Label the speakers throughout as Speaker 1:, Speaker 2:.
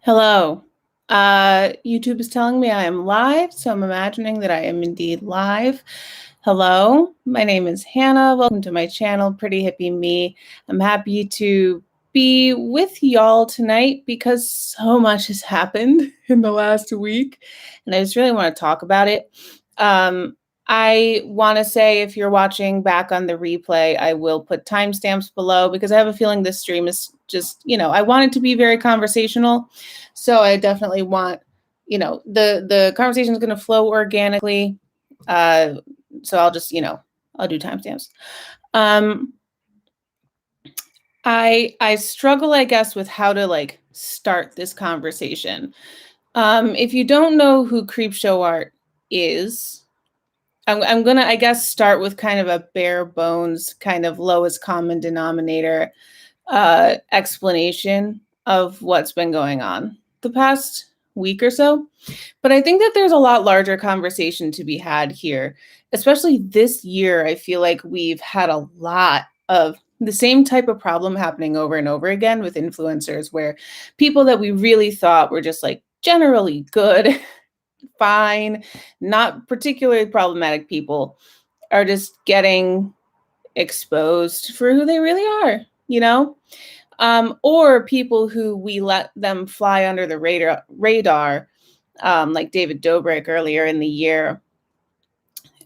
Speaker 1: Hello. YouTube is telling me I am live, so I'm imagining that I am indeed live. Hello, my name is Hannah. Welcome to my channel, Pretty Hippie Me. I'm happy to be with y'all tonight because so much has happened in the last week, and I just really want to talk about it. I want to say if you're watching back on the replay, I will put timestamps below because I have a feeling this stream is just, I want it to be very conversational. So I definitely want, the conversation is going to flow organically. So I'll just, I'll do timestamps. I struggle, I guess, with how to start this conversation. If you don't know who Creepshow Art is, I'm gonna, I guess, start with kind of a bare bones, kind of lowest common denominator explanation of what's been going on the past week or so. But I think that there's a lot larger conversation to be had here, especially this year. I feel like we've had a lot of the same type of problem happening over and over again with influencers, where people that we really thought were just like generally good, fine, not particularly problematic people are just getting exposed for who they really are, or people who we let them fly under the radar, like David Dobrik earlier in the year,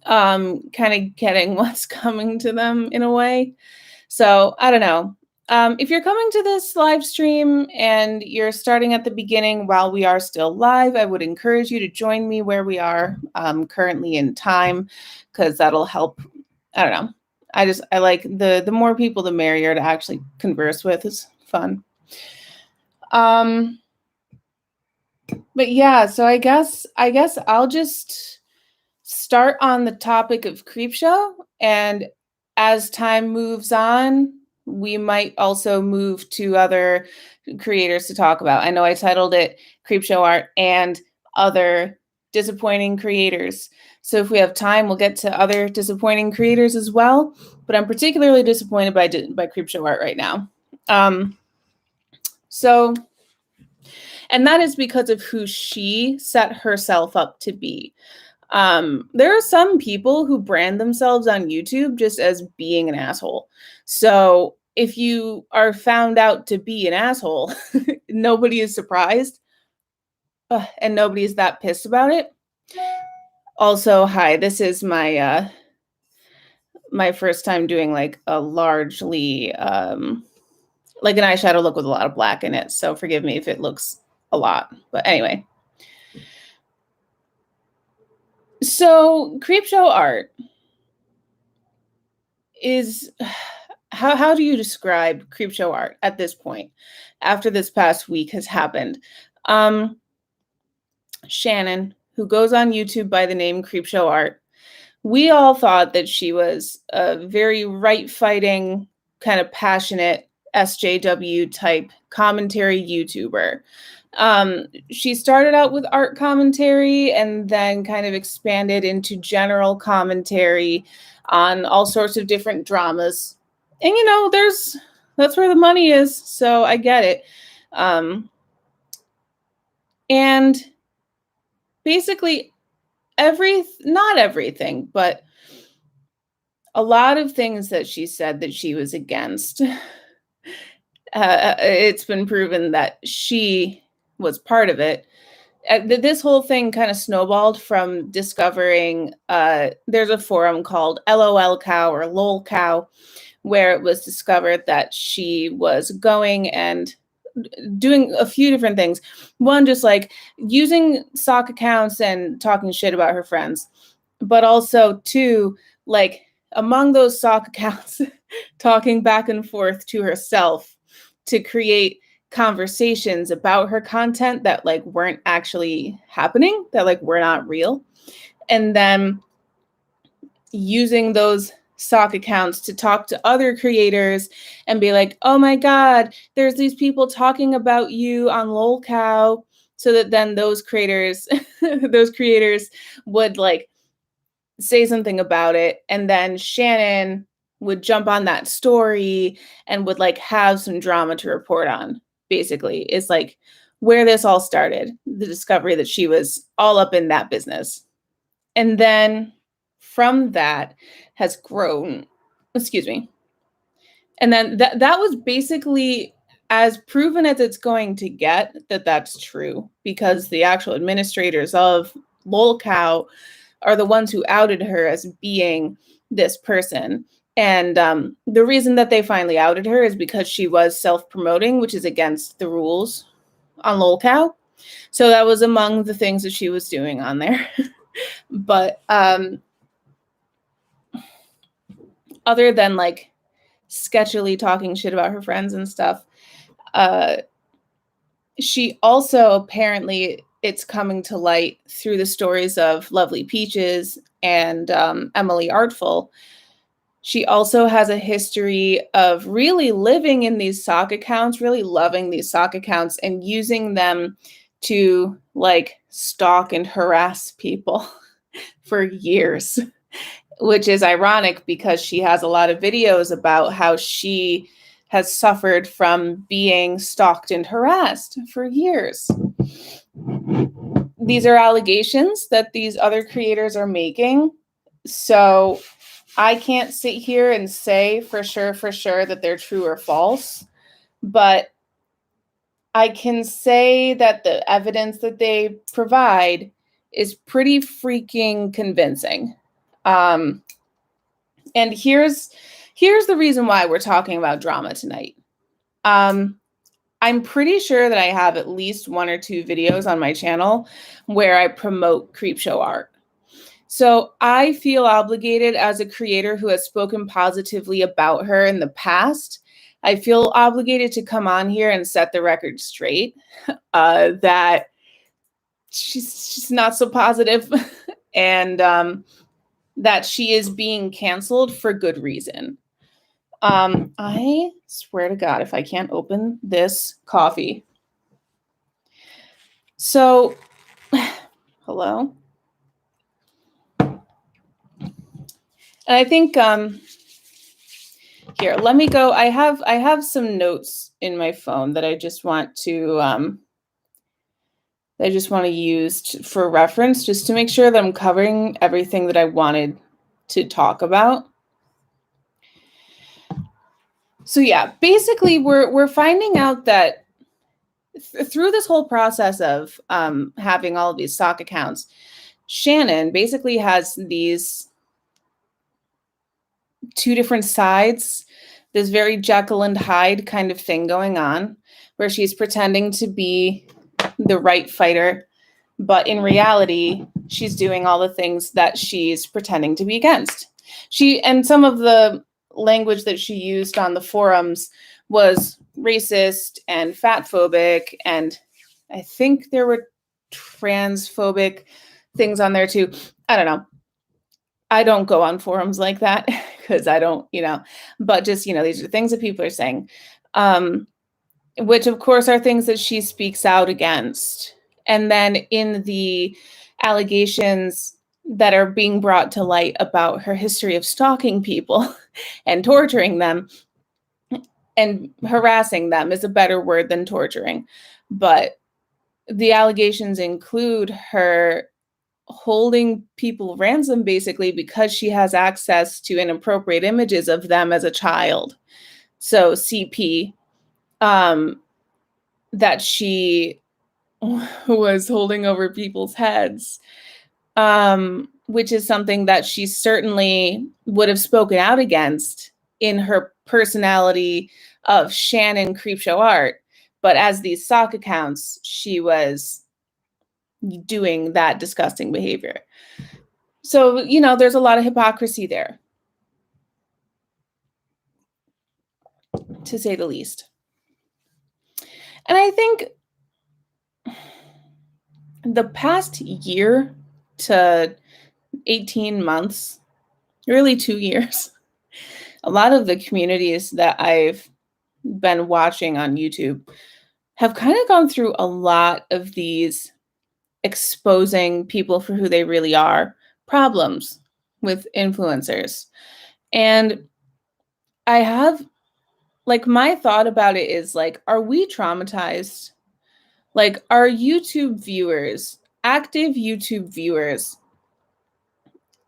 Speaker 1: kind of getting what's coming to them in a way. So I don't know. If you're coming to this live stream and you're starting at the beginning while we are still live, I would encourage you to join me where we are currently in time, because that'll help. I don't know. I like the more people, the merrier to actually converse with. It's fun. But yeah, so I guess I'll just start on the topic of Creepshow, and as time moves on, we might also move to other creators to talk about. I know I titled it Creepshow Art and Other Disappointing Creators. So if we have time, we'll get to other disappointing creators as well. But I'm particularly disappointed by Creepshow Art right now. And that is because of who she set herself up to be. There are some people who brand themselves on YouTube just as being an asshole. So if you are found out to be an asshole, nobody is surprised, and nobody is that pissed about it. Also, hi, this is my my first time doing like a largely like an eyeshadow look with a lot of black in it. So forgive me if it looks a lot, but anyway. So Creepshow Art is, how do you describe Creepshow Art at this point after this past week has happened? Shannon, who goes on YouTube by the name Creepshow Art, we all thought that she was a very right-fighting, kind of passionate SJW type commentary YouTuber. She started out with art commentary and then kind of expanded into general commentary on all sorts of different dramas. And that's where the money is, so I get it. And basically not everything, but a lot of things that she said that she was against, it's been proven that she was part of it. This whole thing kind of snowballed from discovering, there's a forum called LOL Cow or LOL Cow, where it was discovered that she was going and doing a few different things. One, just like using sock accounts and talking shit about her friends, but also two, like among those sock accounts, talking back and forth to herself to create conversations about her content that like weren't actually happening, that like were not real. And then using those sock accounts to talk to other creators and be like, oh my God, there's these people talking about you on lolcow, so that then those creators would like say something about it, and then Shannon would jump on that story and would like have some drama to report on. Basically, it's like where this all started, the discovery that she was all up in that business. And then from that has grown, excuse me. And then that was basically as proven as it's going to get that that's true, because the actual administrators of lolcow are the ones who outed her as being this person. And the reason that they finally outed her is because she was self-promoting, which is against the rules on lolcow. So that was among the things that she was doing on there. But other than like sketchily talking shit about her friends and stuff, she also apparently, it's coming to light through the stories of Lovely Peaches and Emily Artful. She also has a history of really living in these sock accounts, really loving these sock accounts and using them to like stalk and harass people for years, which is ironic because she has a lot of videos about how she has suffered from being stalked and harassed for years. These are allegations that these other creators are making. So I can't sit here and say for sure that they're true or false, but I can say that the evidence that they provide is pretty freaking convincing. And here's the reason why we're talking about drama tonight. I'm pretty sure that I have at least 1 or 2 videos on my channel where I promote Creepshow Art. So I feel obligated as a creator who has spoken positively about her in the past. I feel obligated to come on here and set the record straight that she's not so positive and that she is being canceled for good reason. I swear to God, if I can't open this coffee. So, hello. And I think here, let me go. I have some notes in my phone that I just want to use for reference, just to make sure that I'm covering everything that I wanted to talk about. So yeah, basically we're finding out that through this whole process of having all of these sock accounts, Shannon basically has these 2 different sides, this very Jekyll and Hyde kind of thing going on, where she's pretending to be the right fighter, but in reality, she's doing all the things that she's pretending to be against. And some of the language that she used on the forums was racist and fatphobic, and I think there were transphobic things on there too. I don't know. I don't go on forums like that because I don't, but just, these are things that people are saying, which of course are things that she speaks out against. And then in the allegations that are being brought to light about her history of stalking people and torturing them, and harassing them is a better word than torturing, but the allegations include her holding people ransom basically because she has access to inappropriate images of them as a child. So CP, that she was holding over people's heads, which is something that she certainly would have spoken out against in her personality of Shannon Creepshow Art. But as these sock accounts, she was doing that disgusting behavior. So, there's a lot of hypocrisy there, to say the least. And I think the past year to 18 months, really 2 years, a lot of the communities that I've been watching on YouTube have kind of gone through a lot of these exposing people for who they really are problems with influencers. And I have, my thought about it is are we traumatized? Like, our YouTube viewers, active YouTube viewers,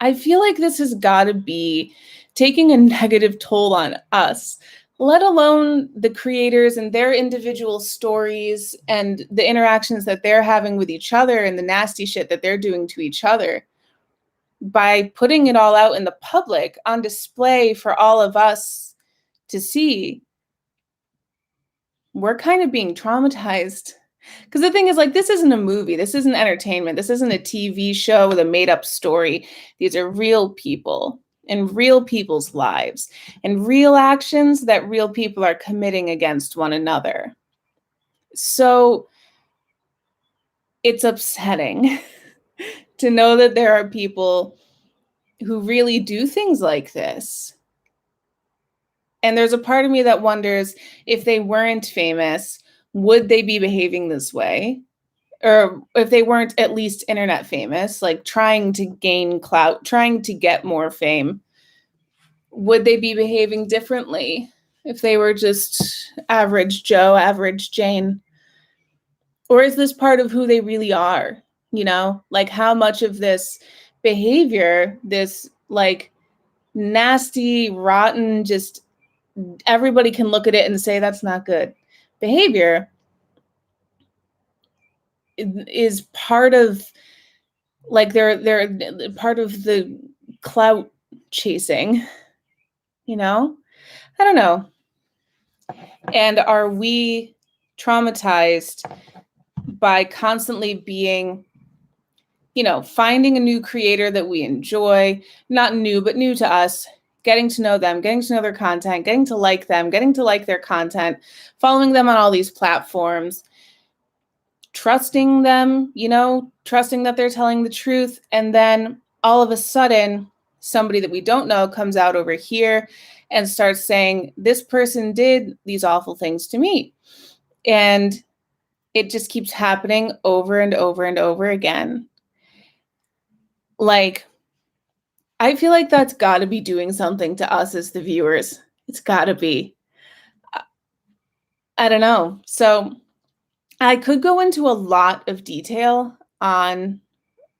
Speaker 1: I feel like this has got to be taking a negative toll on us, let alone the creators and their individual stories and the interactions that they're having with each other and the nasty shit that they're doing to each other. By putting it all out in the public on display for all of us to see, we're kind of being traumatized. Because the thing is, like, this isn't a movie. This isn't entertainment. This isn't a TV show with a made-up story. These are real people and real people's lives and real actions that real people are committing against one another. So it's upsetting to know that there are people who really do things like this. And there's a part of me that wonders, if they weren't famous, would they be behaving this way? Or if they weren't at least internet famous, like trying to gain clout, trying to get more fame, would they be behaving differently if they were just average Joe, average Jane? Or is this part of who they really are? You know, like, how much of this behavior, this like nasty, rotten, just everybody can look at it and say that's not good behavior, is part of, like, they're part of the clout chasing, you know? I don't know. And are we traumatized by constantly being, you know, finding a new creator that we enjoy, not new, but new to us, getting to know them, getting to know their content, getting to like them, getting to like their content, following them on all these platforms, trusting them, you know, trusting that they're telling the truth. And then all of a sudden, somebody that we don't know comes out over here and starts saying, this person did these awful things to me. And it just keeps happening over and over and over again. Like, I feel like that's got to be doing something to us as the viewers. It's got to be. I don't know. So I could go into a lot of detail on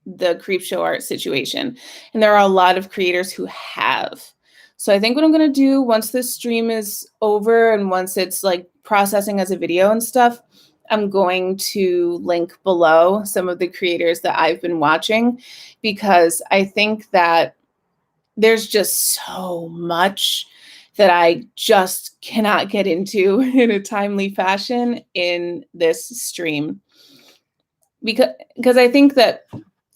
Speaker 1: the Creepshow Art situation, and there are a lot of creators who have. So I think what I'm going to do once this stream is over and once it's like processing as a video and stuff, I'm going to link below some of the creators that I've been watching, because I think that there's just so much that I just cannot get into in a timely fashion in this stream. Because I think that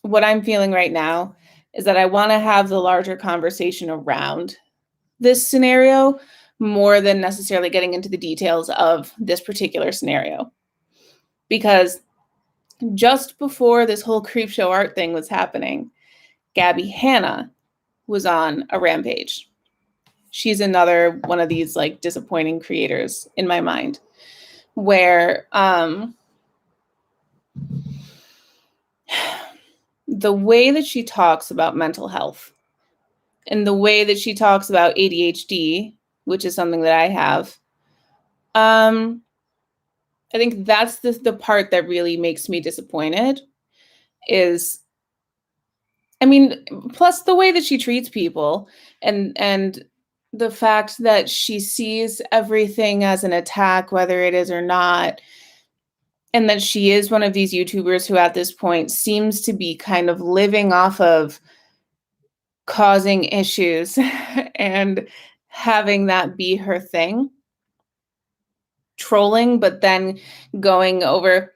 Speaker 1: what I'm feeling right now is that I want to have the larger conversation around this scenario more than necessarily getting into the details of this particular scenario. Because just before this whole Creepshow Art thing was happening, Gabbie Hanna was on a rampage. She's another one of these like disappointing creators in my mind, where the way that she talks about mental health and the way that she talks about ADHD, which is something that I have, I think that's the part that really makes me disappointed. Is, I mean, plus the way that she treats people, and the fact that she sees everything as an attack, whether it is or not, and that she is one of these YouTubers who at this point seems to be kind of living off of causing issues and having that be her thing. Trolling, but then going over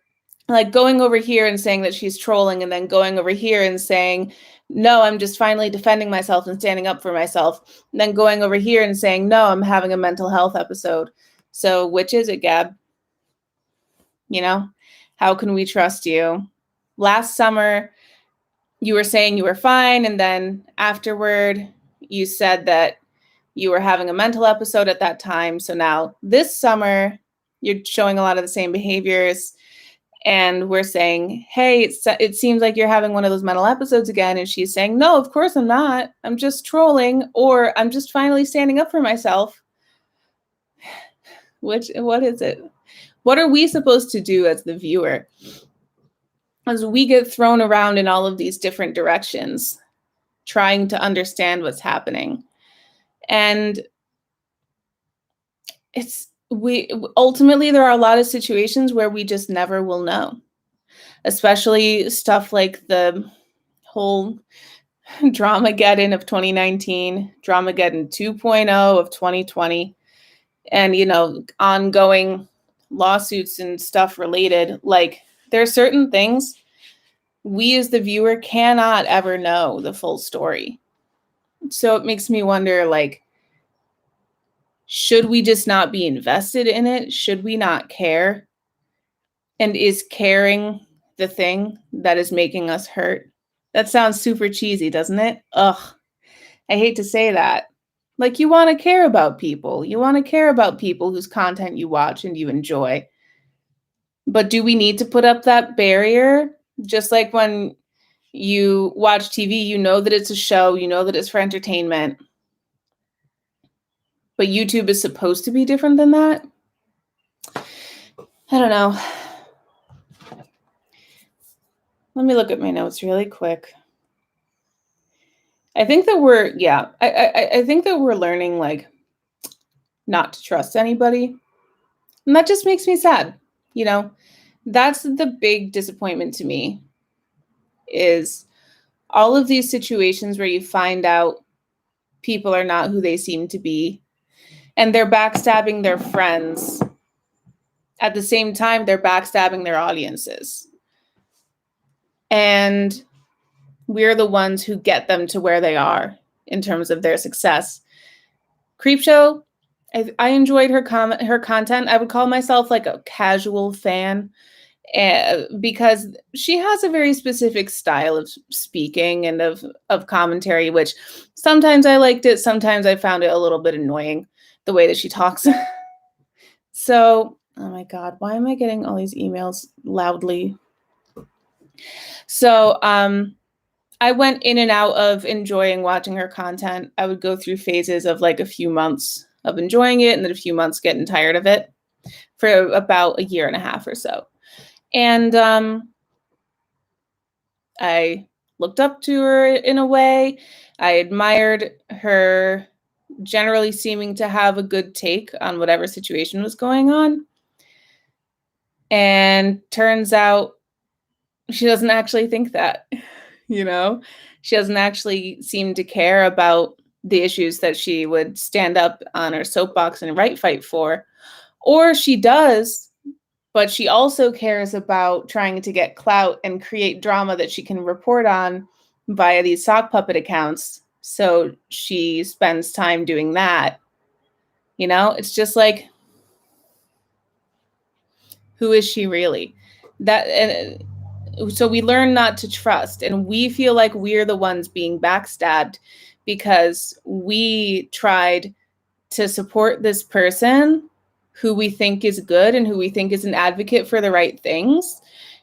Speaker 1: here and saying that she's trolling, and then going over here and saying, no, I'm just finally defending myself and standing up for myself. And then going over here and saying, no, I'm having a mental health episode. So which is it, Gab? You know, how can we trust you? Last summer, you were saying you were fine, and then afterward, you said that you were having a mental episode at that time. So now this summer, you're showing a lot of the same behaviors, and we're saying, hey, it seems like you're having one of those mental episodes again. And she's saying, no, of course I'm not. I'm just trolling, or I'm just finally standing up for myself. What is it? What are we supposed to do as the viewer? As we get thrown around in all of these different directions, trying to understand what's happening. And we ultimately, there are a lot of situations where we just never will know, especially stuff like the whole Dramageddon of 2019, Dramageddon 2.0 of 2020, and, ongoing lawsuits and stuff related. Like, there are certain things we as the viewer cannot ever know the full story. So it makes me wonder, like, should we just not be invested in it? Should we not care? And is caring the thing that is making us hurt? That sounds super cheesy, doesn't it? Ugh, I hate to say that. Like, you want to care about people. You want to care about people whose content you watch and you enjoy. But do we need to put up that barrier? Just like when you watch TV, you know that it's a show, you know that it's for entertainment. But YouTube is supposed to be different than that? I don't know. Let me look at my notes really quick. I think that I think that we're learning, like, not to trust anybody. And that just makes me sad. That's the big disappointment to me, is all of these situations where you find out people are not who they seem to be, and they're backstabbing their friends. At the same time, they're backstabbing their audiences. And we're the ones who get them to where they are in terms of their success. Creepshow, I enjoyed her content. I would call myself like a casual fan, because she has a very specific style of speaking and of commentary, which sometimes I liked it. Sometimes I found it a little bit annoying, the way that she talks. So, oh my God, why am I getting all these emails loudly? So, I went in and out of enjoying watching her content. I would go through phases of like a few months of enjoying it and then a few months getting tired of it, for about a year and a half or so. And I looked up to her in a way. I admired her generally seeming to have a good take on whatever situation was going on. And turns out she doesn't actually think that. She doesn't actually seem to care about the issues that she would stand up on her soapbox and fight for. Or she does, but she also cares about trying to get clout and create drama that she can report on via these sock puppet accounts. So she spends time doing that. It's just like, who is she really? So we learn not to trust, and we feel like we're the ones being backstabbed because we tried to support this person who we think is good and who we think is an advocate for the right things.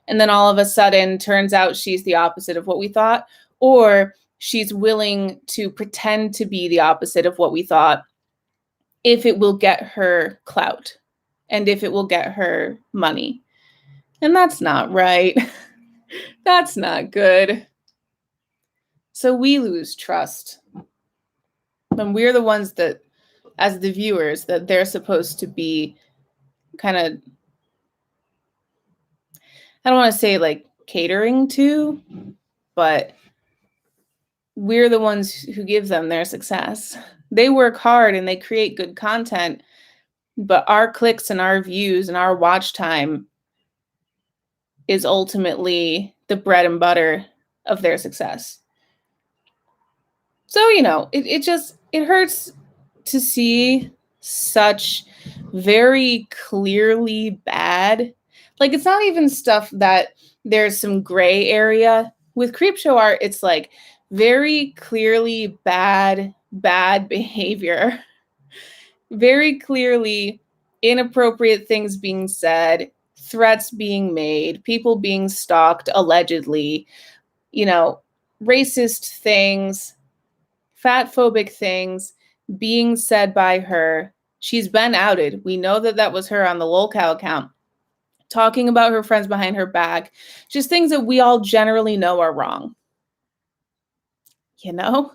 Speaker 1: And then all of a sudden, turns out she's the opposite of what we thought, or she's willing to pretend to be the opposite of what we thought if it will get her clout and if it will get her money. And that's not right. That's not good. So we lose trust. And we're the ones that, as the viewers, that they're supposed to be kind of, I don't want to say like catering to, but we're the ones who give them their success. They work hard and they create good content, but our clicks and our views and our watch time is ultimately the bread and butter of their success. So, it hurts to see such very clearly bad, like, it's not even stuff that there's some gray area. With Creepshow Art, it's like very clearly bad behavior, very clearly inappropriate things being said, threats being made, people being stalked, allegedly, racist things, fatphobic things being said by her. She's been outed. We know that that was her on the lolcow account, talking about her friends behind her back, just things that we all generally know are wrong. You know,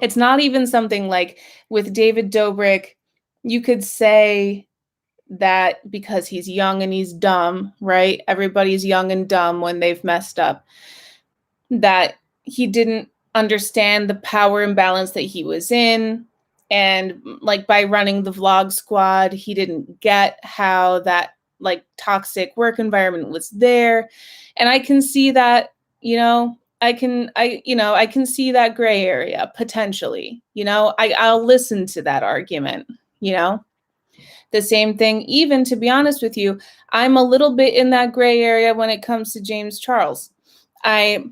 Speaker 1: it's not even something like with David Dobrik, you could say that because he's young and he's dumb, right? Everybody's young and dumb when they've messed up, that he didn't understand the power imbalance that he was in. And like by running the vlog squad, he didn't get how that like toxic work environment was there. And I can see that, I can see that gray area potentially, I'll listen to that argument, the same thing, even to be honest with you, I'm a little bit in that gray area when it comes to James Charles. I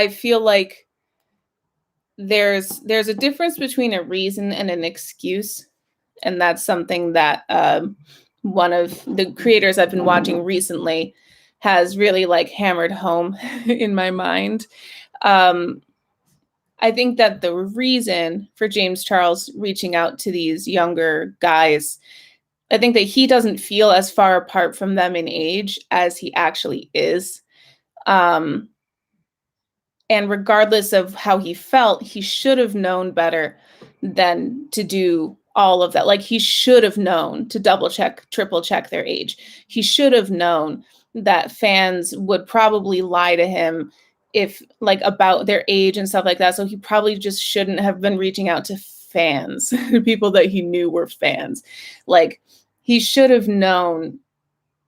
Speaker 1: feel like there's a difference between a reason and an excuse. And that's something that one of the creators I've been watching recently has really like hammered home in my mind. I think that the reason for James Charles reaching out to these younger guys, I think that he doesn't feel as far apart from them in age as he actually is. And regardless of how he felt, he should have known better than to do all of that. Like he should have known to double check, triple check their age. He should have known that fans would probably lie to him if like about their age and stuff like that. So he probably just shouldn't have been reaching out to fans, people that he knew were fans. Like he should have known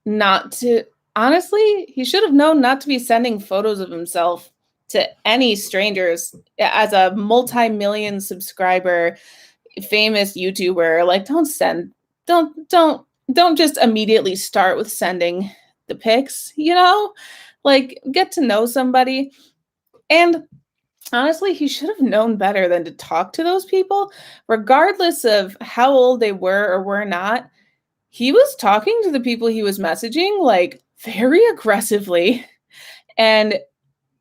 Speaker 1: not to, honestly, he should have known not to be sending photos of himself to any strangers as a multi-million subscriber, famous YouTuber. Like don't just immediately start with sending the pics, like get to know somebody. And honestly, he should have known better than to talk to those people, regardless of how old they were or were not. He was talking to the people he was messaging like very aggressively. And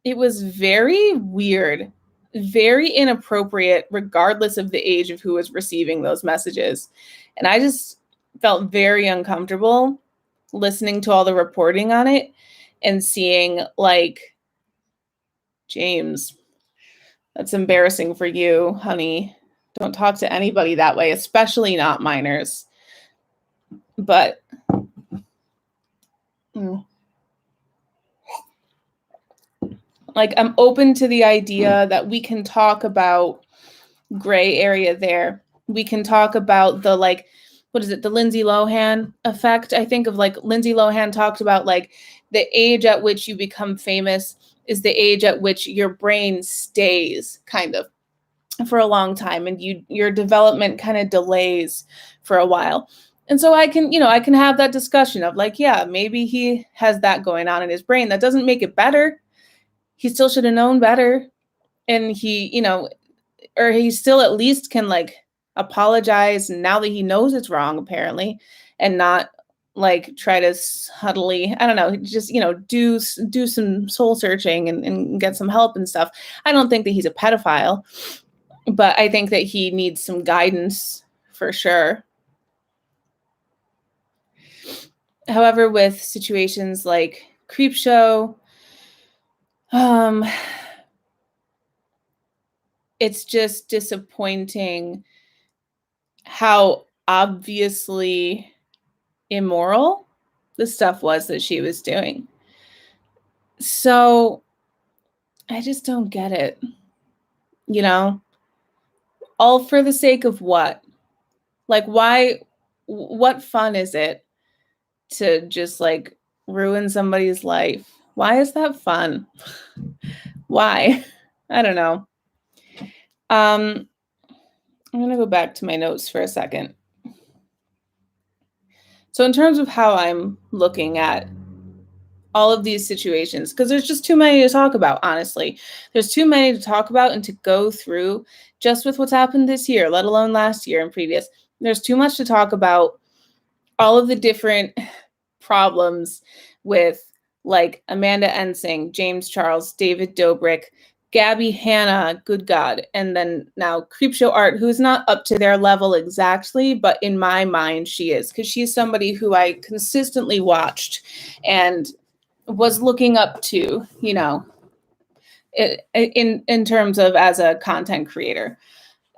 Speaker 1: it was very weird, very inappropriate, regardless of the age of who was receiving those messages. And I just felt very uncomfortable listening to all the reporting on it and seeing like, James, that's embarrassing for you, honey. Don't talk to anybody that way, especially not minors. But like, I'm open to the idea that we can talk about gray area there. We can talk about the like, what is it? The Lindsay Lohan effect. I think of like Lindsay Lohan talked about like the age at which you become famous is the age at which your brain stays kind of for a long time, and your development kind of delays for a while. And so I can have that discussion of like, yeah, maybe he has that going on in his brain. That doesn't make it better. He still should have known better. And or he still at least can like apologize now that he knows it's wrong, apparently, and not like try to subtly, I don't know, just, do some soul searching and get some help and stuff. I don't think that he's a pedophile, but I think that he needs some guidance for sure. However, with situations like Creepshow, it's just disappointing how obviously immoral the stuff was that she was doing. So I just don't get it. All for the sake of what? Like, why? What fun is it to just like ruin somebody's life? Why is that fun? Why? I don't know. I'm going to go back to my notes for a second. So in terms of how I'm looking at all of these situations, because there's just too many to talk about, honestly. There's too many to talk about and to go through just with what's happened this year, let alone last year and previous. There's too much to talk about all of the different problems with like Amanda Ensing, James Charles, David Dobrik, Gabbie, Hanna, good God, and then now Creepshow Art, who's not up to their level exactly, but in my mind she is, because she's somebody who I consistently watched and was looking up to, you know, in terms of as a content creator.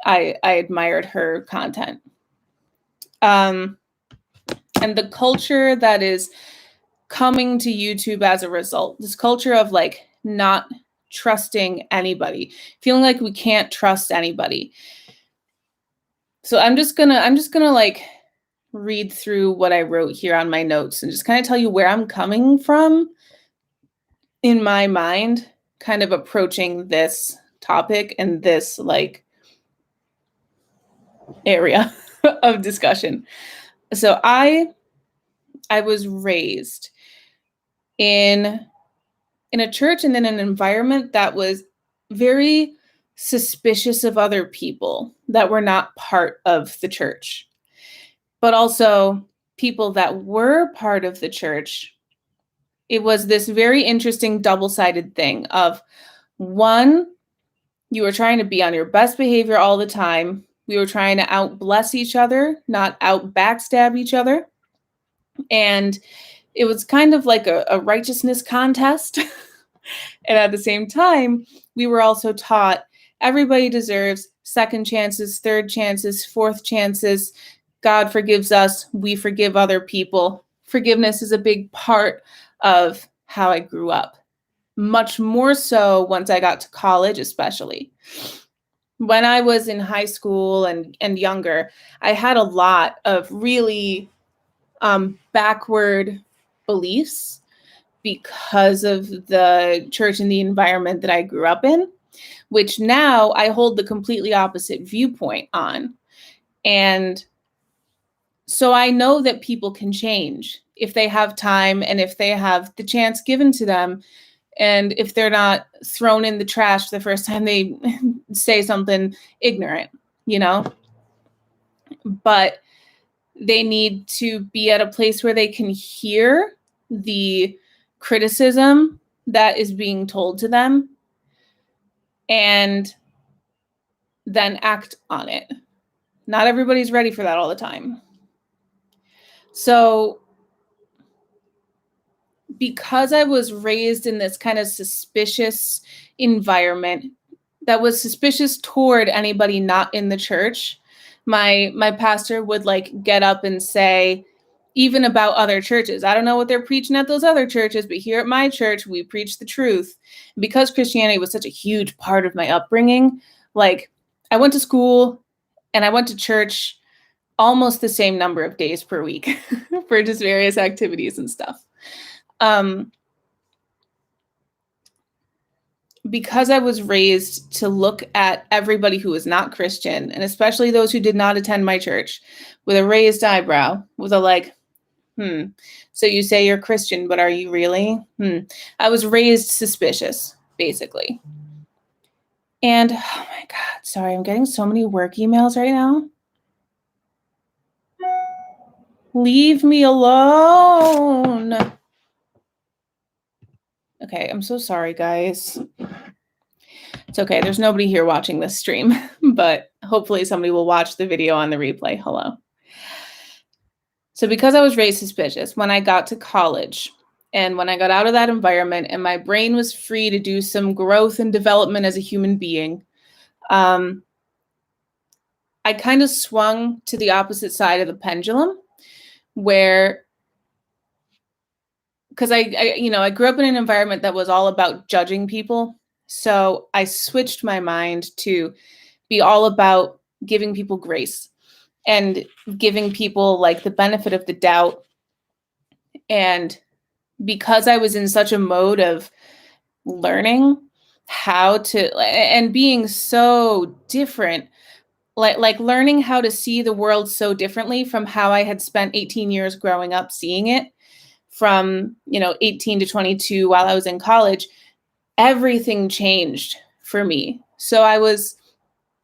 Speaker 1: I admired her content. And the culture that is coming to YouTube as a result, this culture of like not trusting anybody, feeling like we can't trust anybody. So I'm just gonna like read through what I wrote here on my notes and just kind of tell you where I'm coming from in my mind, kind of approaching this topic and this like area of discussion. So I was raised in a church and in an environment that was very suspicious of other people that were not part of the church, but also people that were part of the church. It was this very interesting double-sided thing of, one, you were trying to be on your best behavior all the time. We were trying to out-bless each other, not out-backstab each other. And it was kind of like a righteousness contest. And at the same time, we were also taught everybody deserves second chances, third chances, fourth chances. God forgives us. We forgive other people. Forgiveness is a big part of how I grew up. Much more so once I got to college, especially. When I was in high school and younger, I had a lot of really backward beliefs because of the church and the environment that I grew up in, which now I hold the completely opposite viewpoint on. And so I know that people can change if they have time and if they have the chance given to them, and if they're not thrown in the trash the first time they say something ignorant, you know? But they need to be at a place where they can hear the criticism that is being told to them and then act on it. Not everybody's ready for that all the time. So because I was raised in this kind of suspicious environment that was suspicious toward anybody not in the church, my pastor would like get up and say, even about other churches, I don't know what they're preaching at those other churches, but here at my church, we preach the truth. Because Christianity was such a huge part of my upbringing, like I went to school and I went to church almost the same number of days per week for just various activities and stuff. Because I was raised to look at everybody who was not Christian, and especially those who did not attend my church, with a raised eyebrow, with a like, so you say you're Christian, but are you really? I was raised suspicious, basically. And, oh my God, sorry, I'm getting so many work emails right now. Leave me alone. Okay, I'm so sorry, guys. It's okay, there's nobody here watching this stream, but hopefully somebody will watch the video on the replay. Hello. So because I was raised suspicious, when I got to college and when I got out of that environment and my brain was free to do some growth and development as a human being, I kind of swung to the opposite side of the pendulum, where, because I grew up in an environment that was all about judging people. So I switched my mind to be all about giving people grace and giving people like the benefit of the doubt. And because I was in such a mode of learning how to, and being so different, like learning how to see the world so differently from how I had spent 18 years growing up seeing it, from 18 to 22 while I was in college, everything changed for me. So I was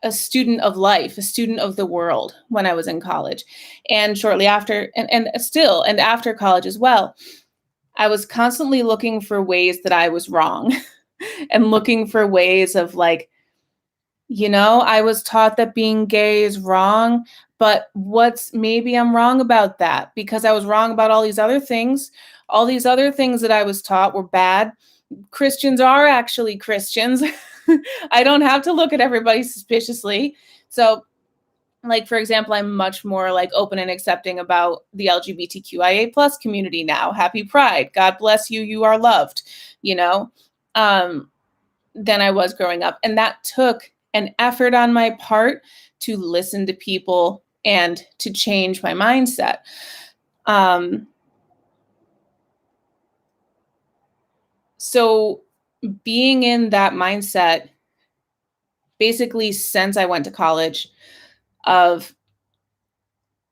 Speaker 1: a student of life, a student of the world when I was in college. And shortly after, and after college as well, I was constantly looking for ways that I was wrong. and looking for ways of like, I was taught that being gay is wrong, but maybe I'm wrong about that because I was wrong about all these other things. All these other things that I was taught were bad. Christians are actually Christians. I don't have to look at everybody suspiciously. So, like, for example, I'm much more like open and accepting about the LGBTQIA plus community now. Happy Pride. God bless you. You are loved, than I was growing up. And that took an effort on my part to listen to people and to change my mindset. So being in that mindset, basically since I went to college, of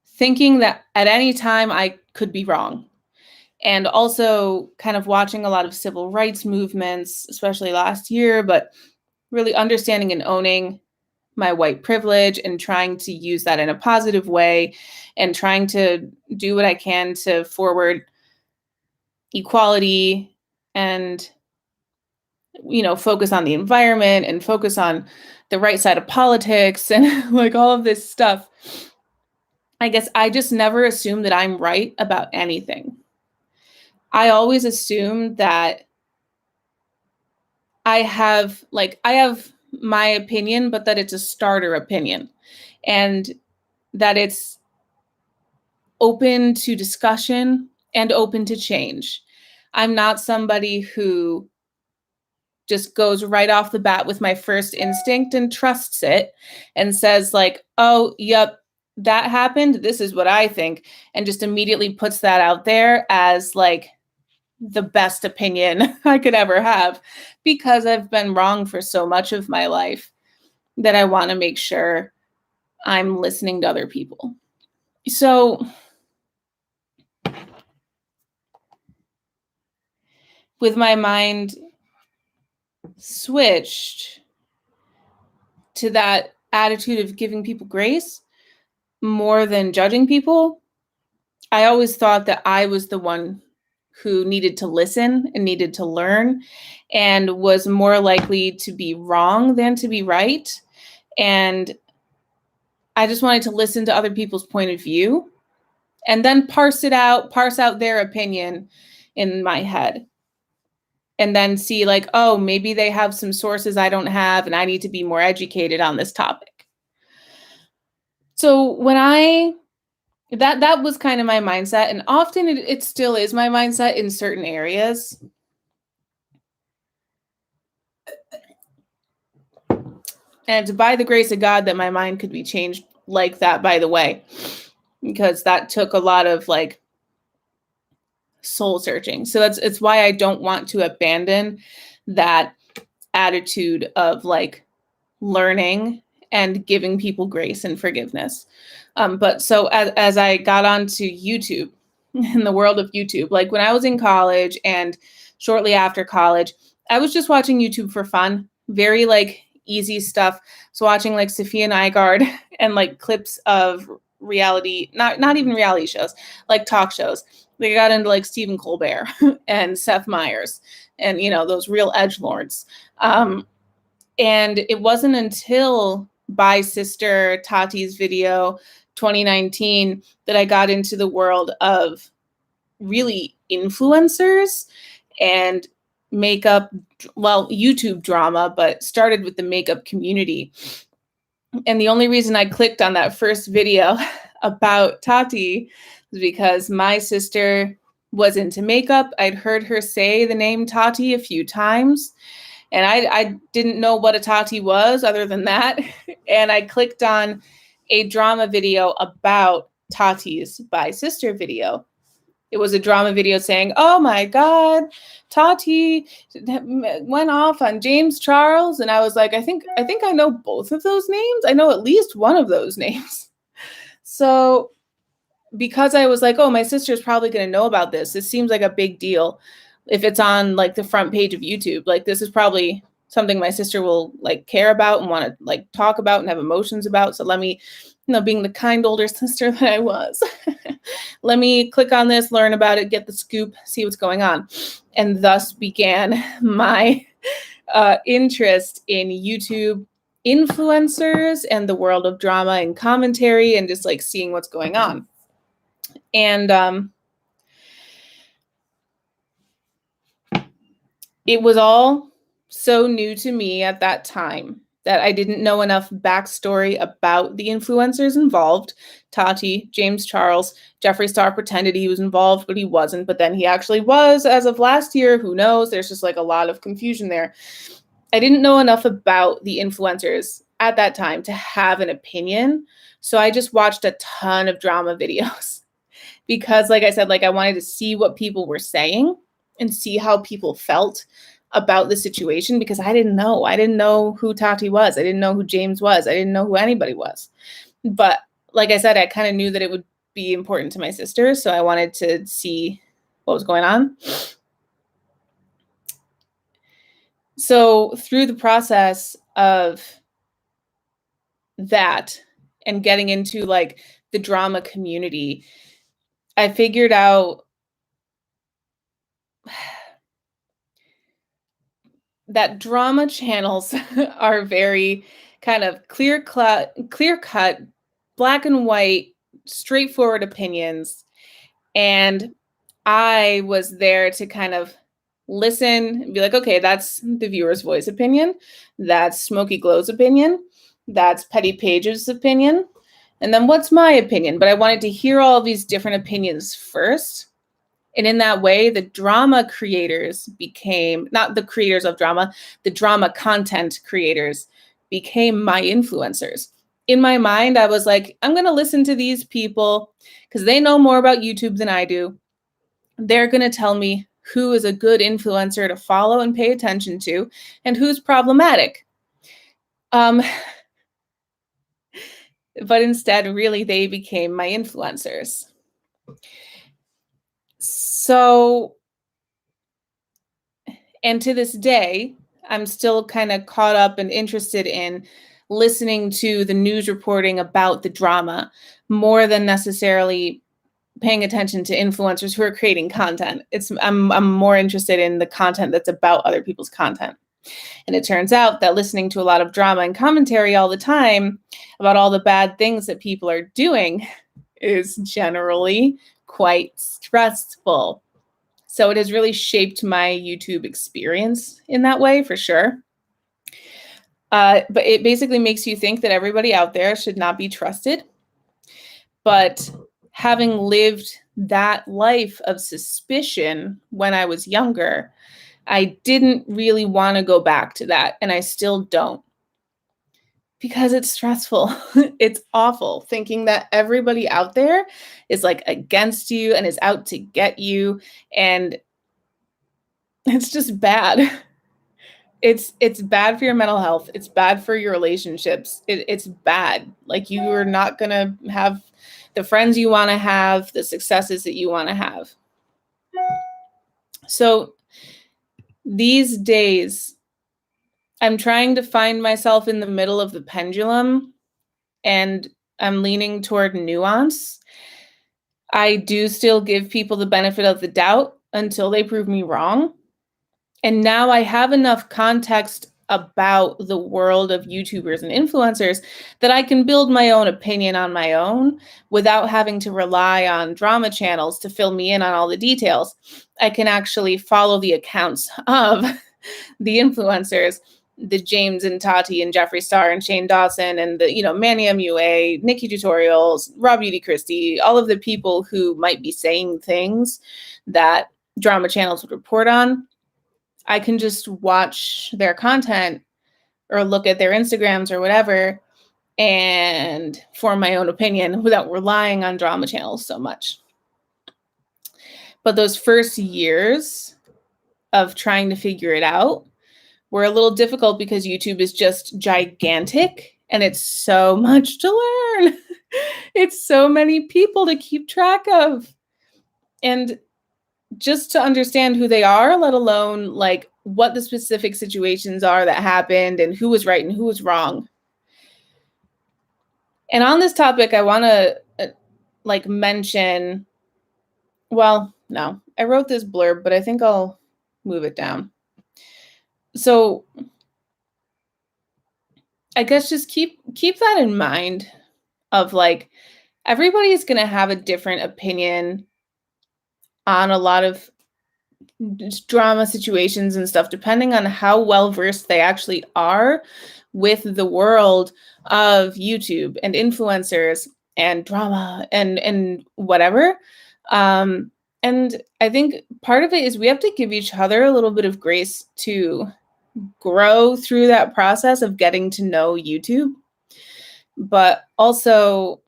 Speaker 1: thinking that at any time I could be wrong. And also kind of watching a lot of civil rights movements, especially last year, but really understanding and owning my white privilege and trying to use that in a positive way and trying to do what I can to forward equality and, focus on the environment and focus on the right side of politics and like all of this stuff. I guess I just never assume that I'm right about anything. I always assume that I have my opinion, but that it's a starter opinion and that it's open to discussion and open to change. I'm not somebody who just goes right off the bat with my first instinct and trusts it and says like, oh, yep, that happened. This is what I think. And just immediately puts that out there as like the best opinion I could ever have, because I've been wrong for so much of my life that I want to make sure I'm listening to other people. So with my mind switched to that attitude of giving people grace more than judging people, I always thought that I was the one who needed to listen and needed to learn and was more likely to be wrong than to be right. And I just wanted to listen to other people's point of view and then parse out their opinion in my head. And then see like, oh, maybe they have some sources I don't have and I need to be more educated on this topic. So when that was kind of my mindset, and often it still is my mindset in certain areas. And by the grace of God that my mind could be changed like that, by the way, because that took a lot of like soul searching. So it's why I don't want to abandon that attitude of like learning and giving people grace and forgiveness. But so as I got onto YouTube, in the world of YouTube, like when I was in college and shortly after college, I was just watching YouTube for fun, very like easy stuff. So watching like Sophia Nygaard and like clips of reality, not even reality shows, like talk shows. They got into like Stephen Colbert and Seth Meyers and, those real edgelords. And it wasn't until by Sister Tati's video 2019 that I got into the world of really influencers and makeup, YouTube drama, but started with the makeup community. And the only reason I clicked on that first video about Tati was because my sister was into makeup. I'd heard her say the name Tati a few times. And I didn't know what a Tati was other than that. And I clicked on a drama video about Tati's by Sister video. It was a drama video saying, oh my God, Tati went off on James Charles. And I was like, I think I know both of those names. I know at least one of those names. So because I was like, oh, my sister's probably going to know about this. This seems like a big deal. If it's on like the front page of YouTube, like this is probably something my sister will like care about and want to like talk about and have emotions about. So let me, being the kind older sister that I was, let me click on this, learn about it, get the scoop, see what's going on. And thus began my interest in YouTube influencers and the world of drama and commentary and just like seeing what's going on. And it was all so new to me at that time that I didn't know enough backstory about the influencers involved. Tati, James Charles, Jeffree Star pretended he was involved, but he wasn't. But then he actually was as of last year. Who knows? There's just like a lot of confusion there. I didn't know enough about the influencers at that time to have an opinion. So I just watched a ton of drama videos because, like I said, like I wanted to see what people were saying and see how people felt about the situation because I didn't know. I didn't know who Tati was. I didn't know who James was. I didn't know who anybody was. But like I said, I kind of knew that it would be important to my sister. So I wanted to see what was going on. So through the process of that and getting into like the drama community, I figured out that drama channels are very kind of clear cut, black and white, straightforward opinions. And I was there to kind of listen and be like, okay, that's the viewer's voice opinion. That's Smokey Glow's opinion. That's Petty Page's opinion. And then what's my opinion? But I wanted to hear all these different opinions first. And in that way, the drama creators became, not the creators of drama, the drama content creators became my influencers. In my mind, I was like, I'm going to listen to these people because they know more about YouTube than I do. They're going to tell me who is a good influencer to follow and pay attention to and who's problematic. But instead, really, they became my influencers. So, and to this day, I'm still kind of caught up and interested in listening to the news reporting about the drama more than necessarily paying attention to influencers who are creating content. I'm more interested in the content that's about other people's content. And it turns out that listening to a lot of drama and commentary all the time about all the bad things that people are doing is generally quite stressful. So it has really shaped my YouTube experience in that way, for sure. But it basically makes you think that everybody out there should not be trusted. But having lived that life of suspicion when I was younger, I didn't really want to go back to that. And I still don't. Because it's stressful. It's awful thinking that everybody out there is like against you and is out to get you. And it's just bad. It's bad for your mental health. It's bad for your relationships. It's bad. Like you are not going to have the friends you want to have, the successes that you want to have. So these days, I'm trying to find myself in the middle of the pendulum, and I'm leaning toward nuance. I do still give people the benefit of the doubt until they prove me wrong. And now I have enough context about the world of YouTubers and influencers that I can build my own opinion on my own without having to rely on drama channels to fill me in on all the details. I can actually follow the accounts of the influencers, the James and Tati and Jeffree Star and Shane Dawson and the, Manny MUA, Nikki Tutorials, Rob Beauty Christie, all of the people who might be saying things that drama channels would report on. I can just watch their content or look at their Instagrams or whatever and form my own opinion without relying on drama channels so much. But those first years of trying to figure it out were a little difficult because YouTube is just gigantic and it's so much to learn. It's so many people to keep track of. And just to understand who they are, let alone like what the specific situations are that happened and who was right and who was wrong. And on this topic, I want to mention, well, no, I wrote this blurb, but I think I'll move it down. So I guess just keep that in mind of like, everybody's going to have a different opinion on a lot of drama situations and stuff, depending on how well versed they actually are with the world of YouTube and influencers and drama and whatever. And I think part of it is we have to give each other a little bit of grace to grow through that process of getting to know YouTube. But also,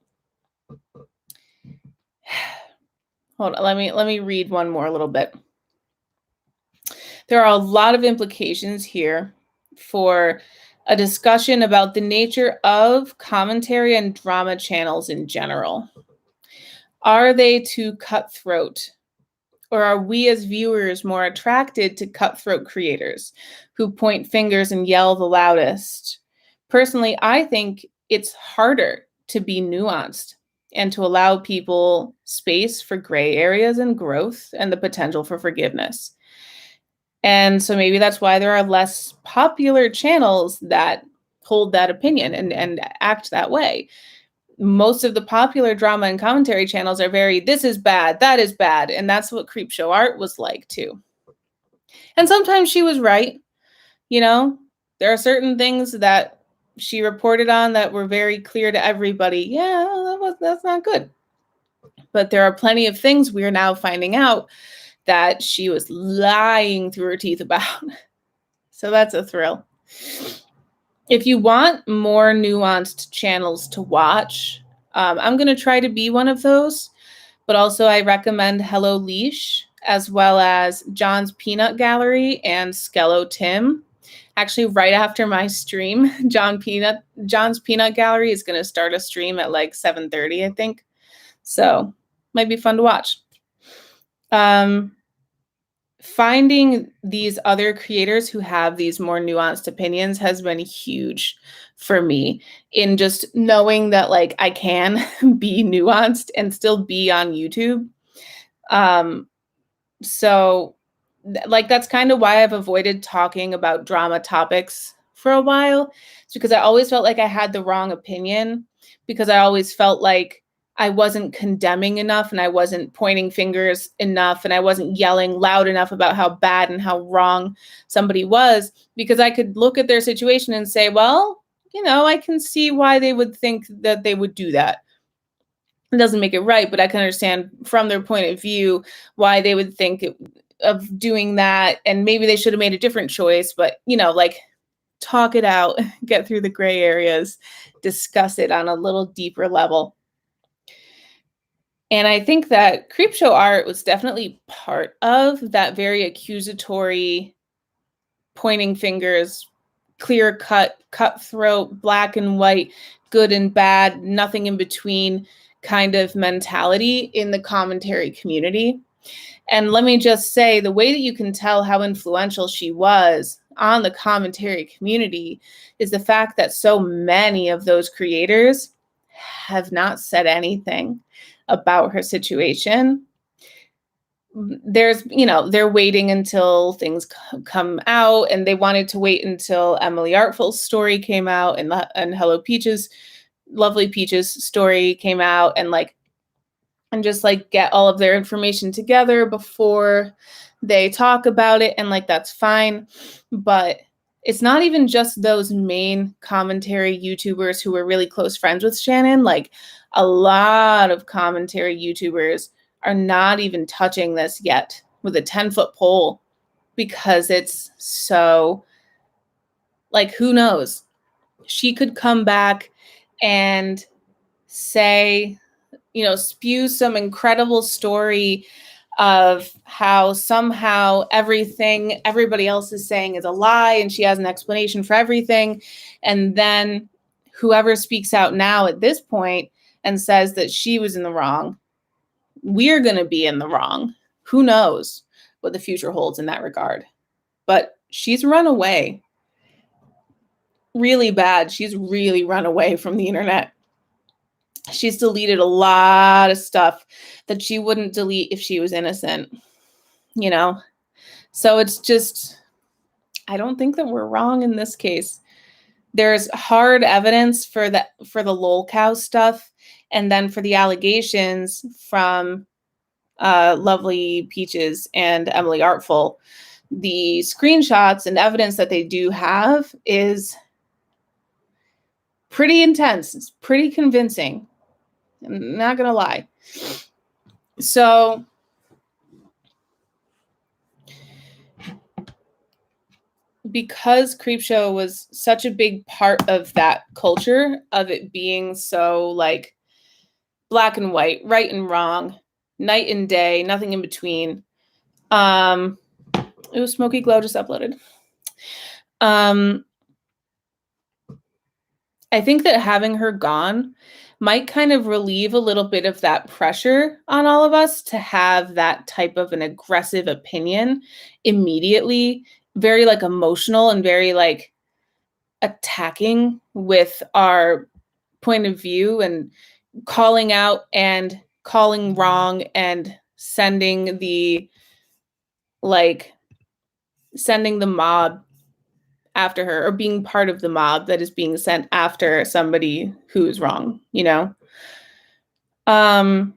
Speaker 1: hold on, let me read one more a little bit. There are a lot of implications here for a discussion about the nature of commentary and drama channels in general. Are they too cutthroat? Or are we as viewers more attracted to cutthroat creators who point fingers and yell the loudest? Personally, I think it's harder to be nuanced and to allow people space for gray areas and growth and the potential for forgiveness. And so maybe that's why there are less popular channels that hold that opinion and act that way. Most of the popular drama and commentary channels are very, this is bad, that is bad. And that's what Creepshow Art was like too. And sometimes she was right. You know, there are certain things that she reported on that were very clear to everybody. Yeah, that's not good. But there are plenty of things we are now finding out that she was lying through her teeth about. So that's a thrill. If you want more nuanced channels to watch, I'm going to try to be one of those. But also I recommend Hello Leash, as well as John's Peanut Gallery and Skello Tim. Actually, right after my stream, John's Peanut Gallery is going to start a stream at like 7:30, I think. So might be fun to watch. Finding these other creators who have these more nuanced opinions has been huge for me in just knowing that like I can be nuanced and still be on YouTube. So like that's kind of why I've avoided talking about drama topics for a while. It's because I always felt like I had the wrong opinion, because I always felt like I wasn't condemning enough and I wasn't pointing fingers enough and I wasn't yelling loud enough about how bad and how wrong somebody was, because I could look at their situation and say, well, you know, I can see why they would think that they would do that. It doesn't make it right, but I can understand from their point of view why they would think of doing that, and maybe they should have made a different choice, but you know, like talk it out, get through the gray areas, discuss it on a little deeper level. And I think that Creepshow Art was definitely part of that very accusatory, pointing fingers, clear cut, cutthroat, black and white, good and bad, nothing in between kind of mentality in the commentary community. And let me just say, the way that you can tell how influential she was on the commentary community is the fact that so many of those creators have not said anything about her situation. There's, you know, they're waiting until things come out, and they wanted to wait until Emily Artful's story came out and Hello Peaches, Lovely Peaches story came out, and just like get all of their information together before they talk about it. And like, that's fine. But it's not even just those main commentary YouTubers who were really close friends with Shannon. Like a lot of commentary YouTubers are not even touching this yet with a 10-foot pole, because it's so like, who knows? She could come back and say, you know, spew some incredible story of how somehow everything everybody else is saying is a lie, and she has an explanation for everything. And then whoever speaks out now at this point and says that she was in the wrong, we're going to be in the wrong. Who knows what the future holds in that regard? But she's run away really bad. She's really run away from the internet. She's deleted a lot of stuff that she wouldn't delete if she was innocent, you know? So it's just, I don't think that we're wrong in this case. There's hard evidence for the lolcow stuff, and then for the allegations from Lovely Peaches and Emily Artful, the screenshots and evidence that they do have is pretty intense. It's pretty convincing. I'm not gonna lie. So because Creepshow was such a big part of that culture, of it being so like black and white, right and wrong, night and day, nothing in between. It was Smoky Glow just uploaded. I think that having her gone might kind of relieve a little bit of that pressure on all of us to have that type of an aggressive opinion immediately, very like emotional and very like attacking with our point of view and calling out and calling wrong and sending the mob after her, or being part of the mob that is being sent after somebody who is wrong, you know? I'm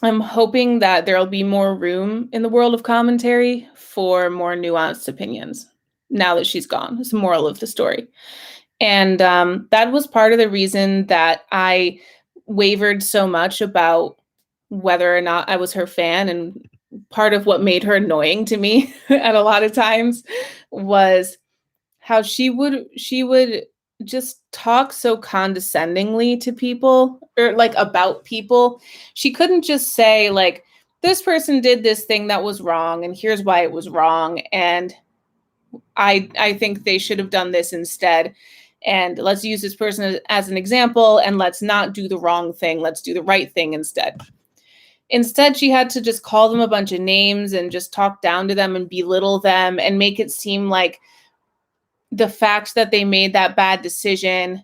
Speaker 1: hoping that there'll be more room in the world of commentary for more nuanced opinions now that she's gone. It's the moral of the story. And that was part of the reason that I wavered so much about whether or not I was her fan, and part of what made her annoying to me at a lot of times was how she would just talk so condescendingly to people, or like about people. She couldn't just say like, this person did this thing that was wrong and here's why it was wrong, and I think they should have done this instead, and let's use this person as an example, and let's not do the wrong thing, let's do the right thing instead. Instead, she had to just call them a bunch of names and just talk down to them and belittle them and make it seem like the fact that they made that bad decision,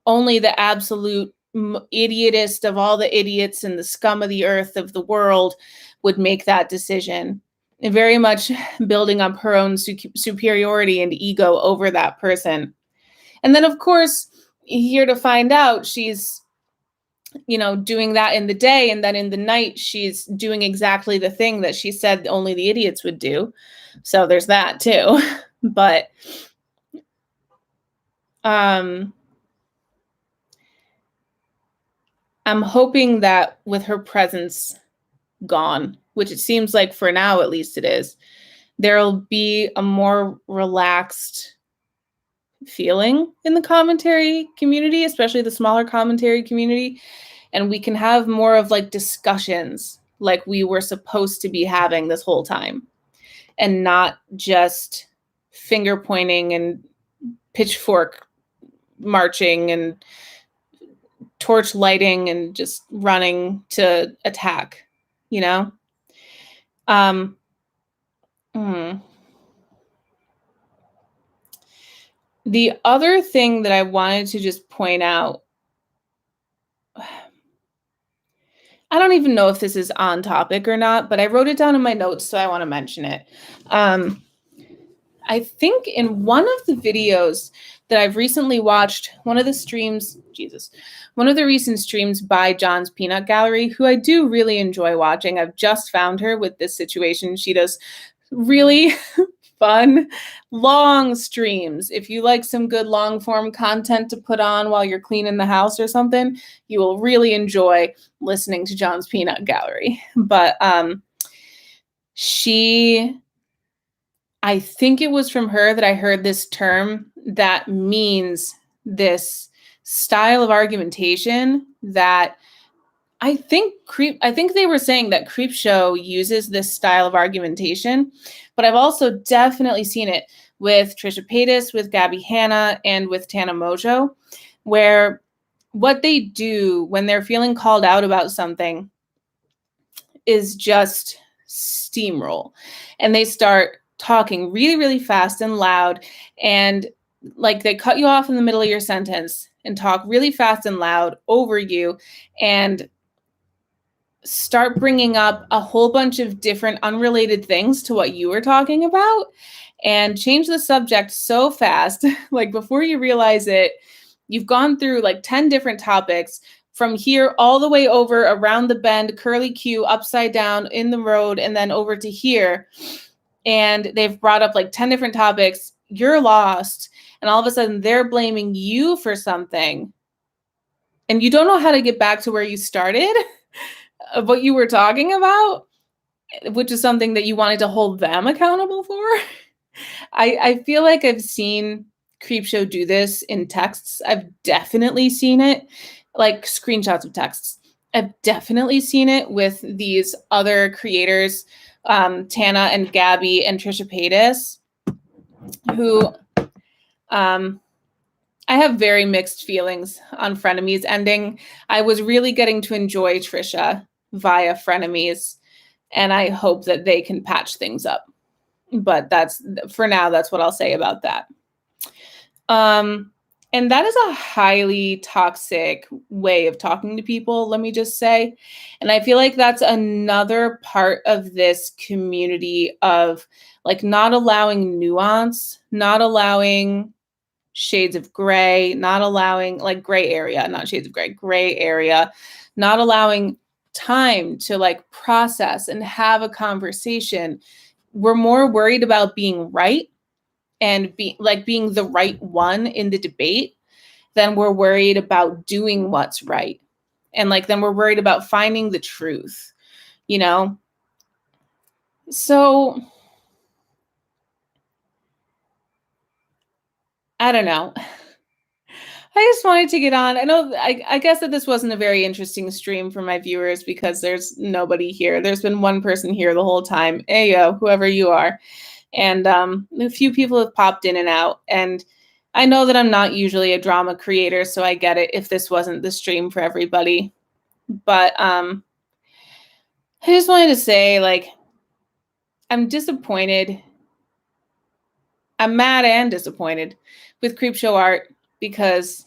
Speaker 1: only the absolute idiotist of all the idiots and the scum of the earth of the world would make that decision. And very much building up her own superiority and ego over that person. And then, of course, here to find out, she's doing that in the day, and then in the night she's doing exactly the thing that she said only the idiots would do. So there's that too. But I'm hoping that with her presence gone, which it seems like for now at least it is, there'll be a more relaxed feeling in the commentary community, especially the smaller commentary community, and we can have more of like discussions like we were supposed to be having this whole time, and not just finger pointing and pitchfork marching and torch lighting and just running to attack, you know? The other thing that I wanted to just point out, I don't even know if this is on topic or not, but I wrote it down in my notes, so I want to mention it. I think in one of the videos that I've recently watched, one of the recent streams by John's Peanut Gallery, who I do really enjoy watching. I've just found her with this situation. She does really fun, long streams. If you like some good long form content to put on while you're cleaning the house or something, you will really enjoy listening to John's Peanut Gallery. But I think it was from her that I heard this term that means this style of argumentation that I think they were saying that Creepshow uses this style of argumentation, but I've also definitely seen it with Trisha Paytas, with Gabbie Hanna, and with Tana Mojo, where what they do when they're feeling called out about something is just steamroll, and they start talking really, really fast and loud, and like they cut you off in the middle of your sentence and talk really fast and loud over you, and start bringing up a whole bunch of different unrelated things to what you were talking about and change the subject so fast. Like before you realize it, you've gone through like 10 different topics from here all the way over around the bend, curly Q, upside down in the road, and then over to here. And they've brought up like 10 different topics. You're lost. And all of a sudden they're blaming you for something. And you don't know how to get back to where you started of what you were talking about, which is something that you wanted to hold them accountable for. I feel like I've seen Creepshow do this in texts. I've definitely seen it, like screenshots of texts. I've definitely seen it with these other creators, Hanna and Gabbie and Trisha Paytas, who I have very mixed feelings on Frenemies ending. I was really getting to enjoy Trisha via Frenemies, and I hope that they can patch things up. But that's, for now, that's what I'll say about that. And that is a highly toxic way of talking to people, let me just say. And I feel like that's another part of this community of like not allowing nuance, not allowing shades of gray, not allowing like gray area, not shades of gray area, not allowing time to like process and have a conversation. We're more worried about being right and being the right one in the debate than we're worried about doing what's right. And like then we're worried about finding the truth, you know? So I don't know. I just wanted to get on. I know, I guess that this wasn't a very interesting stream for my viewers because there's nobody here. There's been one person here the whole time. Ayo, whoever you are. And a few people have popped in and out. And I know that I'm not usually a drama creator, so I get it if this wasn't the stream for everybody. But I just wanted to say, like, I'm disappointed. I'm mad and disappointed with Creepshow Art because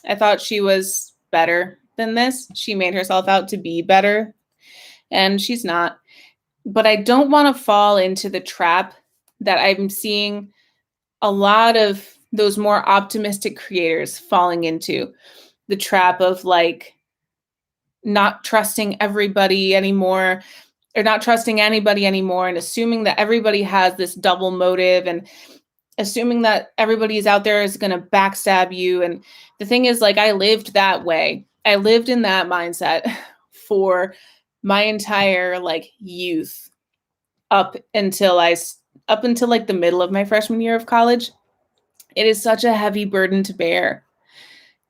Speaker 1: I thought she was better than this. She made herself out to be better, and she's not. But I don't want to fall into the trap that I'm seeing a lot of those more optimistic creators falling into, the trap of like not trusting everybody anymore, or not trusting anybody anymore, and assuming that everybody has this double motive, and assuming that everybody is out there is going to backstab you. And the thing is, like, I lived that way. I lived in that mindset for my entire like youth up until like the middle of my freshman year of college. It is such a heavy burden to bear.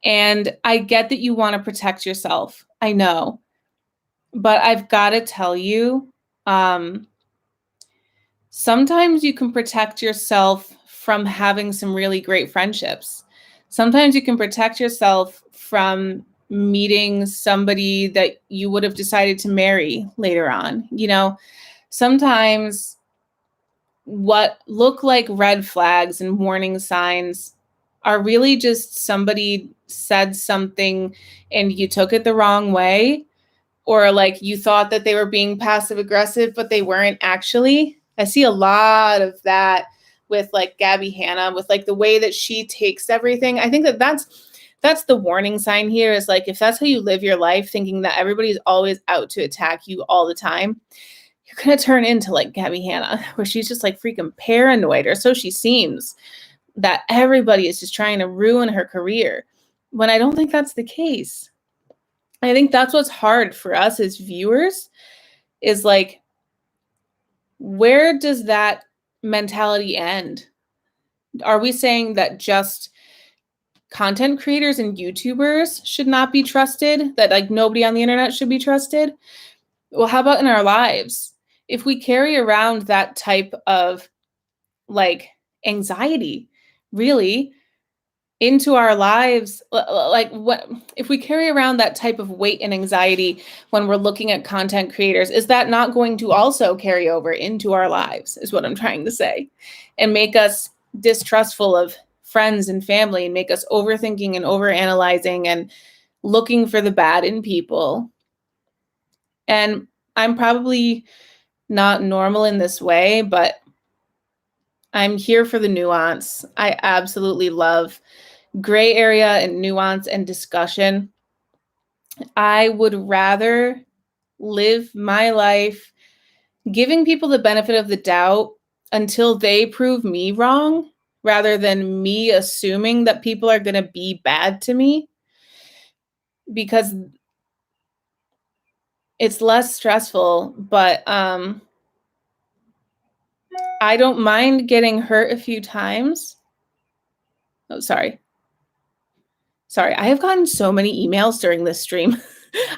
Speaker 1: And I get that you want to protect yourself. I know. But I've got to tell you, sometimes you can protect yourself from having some really great friendships. Sometimes you can protect yourself from meeting somebody that you would have decided to marry later on. You know, sometimes what look like red flags and warning signs are really just somebody said something and you took it the wrong way, or like you thought that they were being passive aggressive, but they weren't actually. I see a lot of that with like Gabbie Hanna, with like the way that she takes everything. I think that that's the warning sign here, is like, if that's how you live your life, thinking that everybody's always out to attack you all the time, you're going to turn into like Gabbie Hanna, where she's just like freaking paranoid, or so she seems, that everybody is just trying to ruin her career, when I don't think that's the case. I think that's what's hard for us as viewers, is like, where does that mentality end? Are we saying that just content creators and YouTubers should not be trusted, that like nobody on the internet should be trusted? Well, how about in our lives? If we carry around that type of like anxiety, really, into our lives, like what if we carry around that type of weight and anxiety when we're looking at content creators, is that not going to also carry over into our lives, is what I'm trying to say, and make us distrustful of friends and family, and make us overthinking and overanalyzing and looking for the bad in people? And I'm probably not normal in this way, but I'm here for the nuance. I absolutely love gray area and nuance and discussion. I would rather live my life giving people the benefit of the doubt until they prove me wrong, rather than me assuming that people are going to be bad to me, because it's less stressful. But I don't mind getting hurt a few times. Oh, sorry. I have gotten so many emails during this stream.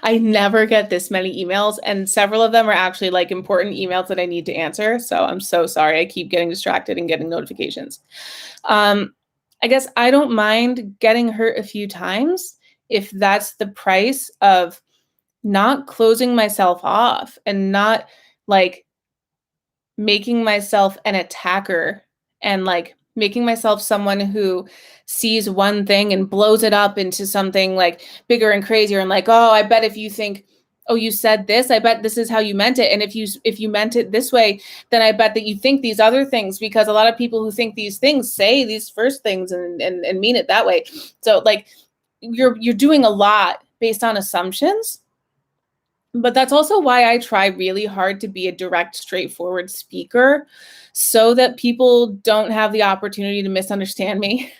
Speaker 1: I never get this many emails, and several of them are actually like important emails that I need to answer. So I'm so sorry. I keep getting distracted and getting notifications. I guess I don't mind getting hurt a few times if that's the price of not closing myself off and not like making myself an attacker and like making myself someone who sees one thing and blows it up into something like bigger and crazier, and like, oh, I bet if you think, oh, you said this, I bet this is how you meant it, and if you meant it this way, then I bet that you think these other things, because a lot of people who think these things say these first things and mean it that way. So like you're doing a lot based on assumptions. But that's also why I try really hard to be a direct, straightforward speaker, so that people don't have the opportunity to misunderstand me.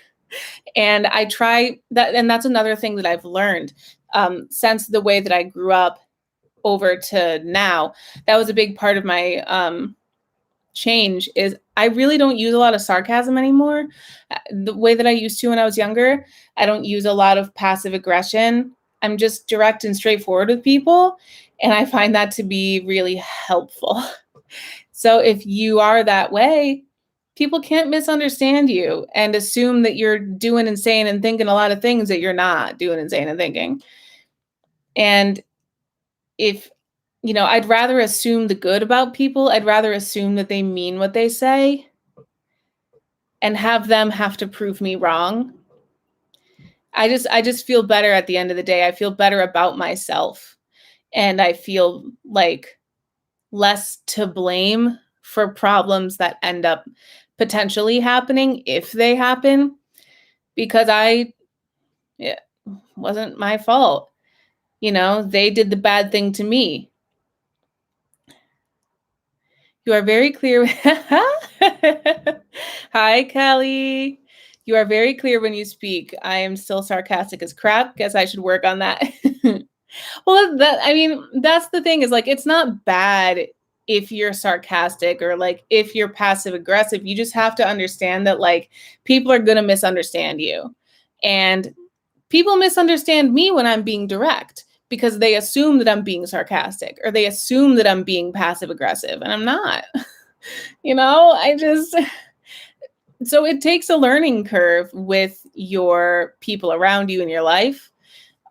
Speaker 1: And I try that, and that's another thing that I've learned since the way that I grew up over to now. That was a big part of my change, is I really don't use a lot of sarcasm anymore. The way that I used to when I was younger, I don't use a lot of passive aggression. I'm just direct and straightforward with people, and I find that to be really helpful. So if you are that way, people can't misunderstand you and assume that you're doing and saying and thinking a lot of things that you're not doing and saying and thinking. And if, I'd rather assume the good about people. I'd rather assume that they mean what they say and have them have to prove me wrong. I just feel better at the end of the day. I feel better about myself, and I feel like less to blame for problems that end up potentially happening if they happen, because it wasn't my fault. They did the bad thing to me. You are very clear. Hi, Kelly. You are very clear when you speak. I am still sarcastic as crap. Guess I should work on that. Well, that's the thing, is like, it's not bad if you're sarcastic or like if you're passive aggressive. You just have to understand that like people are going to misunderstand you, and people misunderstand me when I'm being direct because they assume that I'm being sarcastic or they assume that I'm being passive aggressive, and I'm not. So it takes a learning curve with your people around you in your life.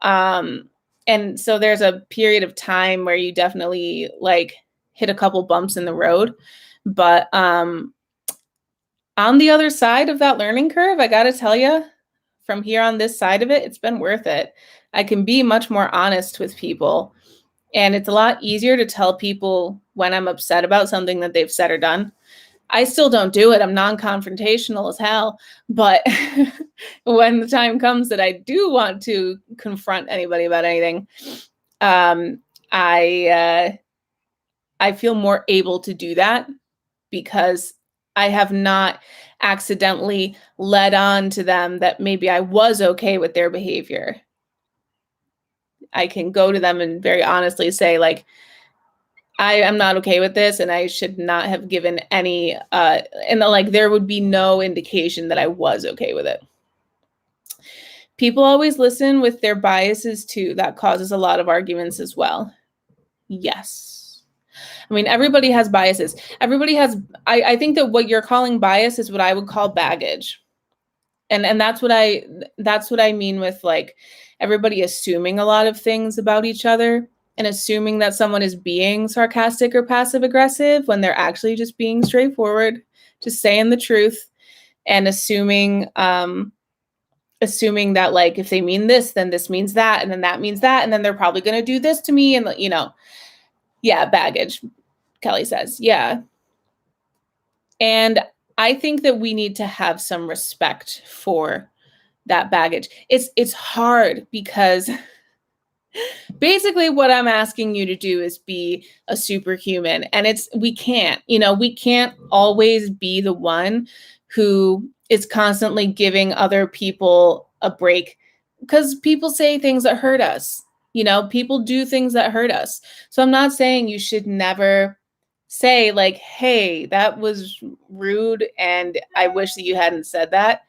Speaker 1: And so there's a period of time where you definitely like hit a couple bumps in the road. But on the other side of that learning curve, I got to tell you, from here on this side of it, it's been worth it. I can be much more honest with people, and it's a lot easier to tell people when I'm upset about something that they've said or done. I still don't do it. I'm non-confrontational as hell. But when the time comes that I do want to confront anybody about anything, I feel more able to do that because I have not accidentally led on to them that maybe I was okay with their behavior. I can go to them and very honestly say, like, I am not okay with this, and I should not have given any, and like there would be no indication that I was okay with it. People always listen with their biases too. That causes a lot of arguments as well. Yes. I mean, everybody has biases. Everybody has, I think that what you're calling bias is what I would call baggage. And that's what I mean with like everybody assuming a lot of things about each other and assuming that someone is being sarcastic or passive aggressive when they're actually just being straightforward, just saying the truth, and assuming that like if they mean this, then this means that, and then that means that, and then they're probably going to do this to me, and Yeah, baggage, Kelly says. Yeah. And I think that we need to have some respect for that baggage. It's hard because basically what I'm asking you to do is be a superhuman, and we can't, we can't always be the one who is constantly giving other people a break, because people say things that hurt us. People do things that hurt us. So I'm not saying you should never say like, hey, that was rude and I wish that you hadn't said that.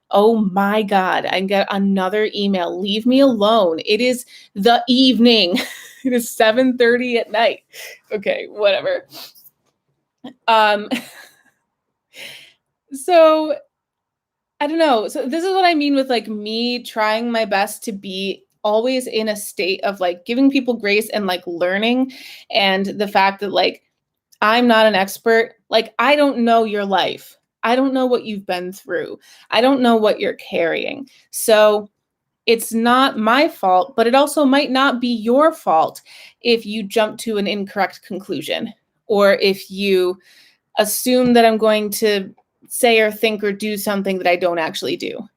Speaker 1: Oh my God, I get another email. Leave me alone. It is the evening. It is 7:30 at night. Okay, whatever. So I don't know. So this is what I mean with like me trying my best to be always in a state of like giving people grace and like learning, and the fact that like I'm not an expert. Like, I don't know your life. I don't know what you've been through. I don't know what you're carrying. So it's not my fault, but it also might not be your fault if you jump to an incorrect conclusion, or if you assume that I'm going to say or think or do something that I don't actually do.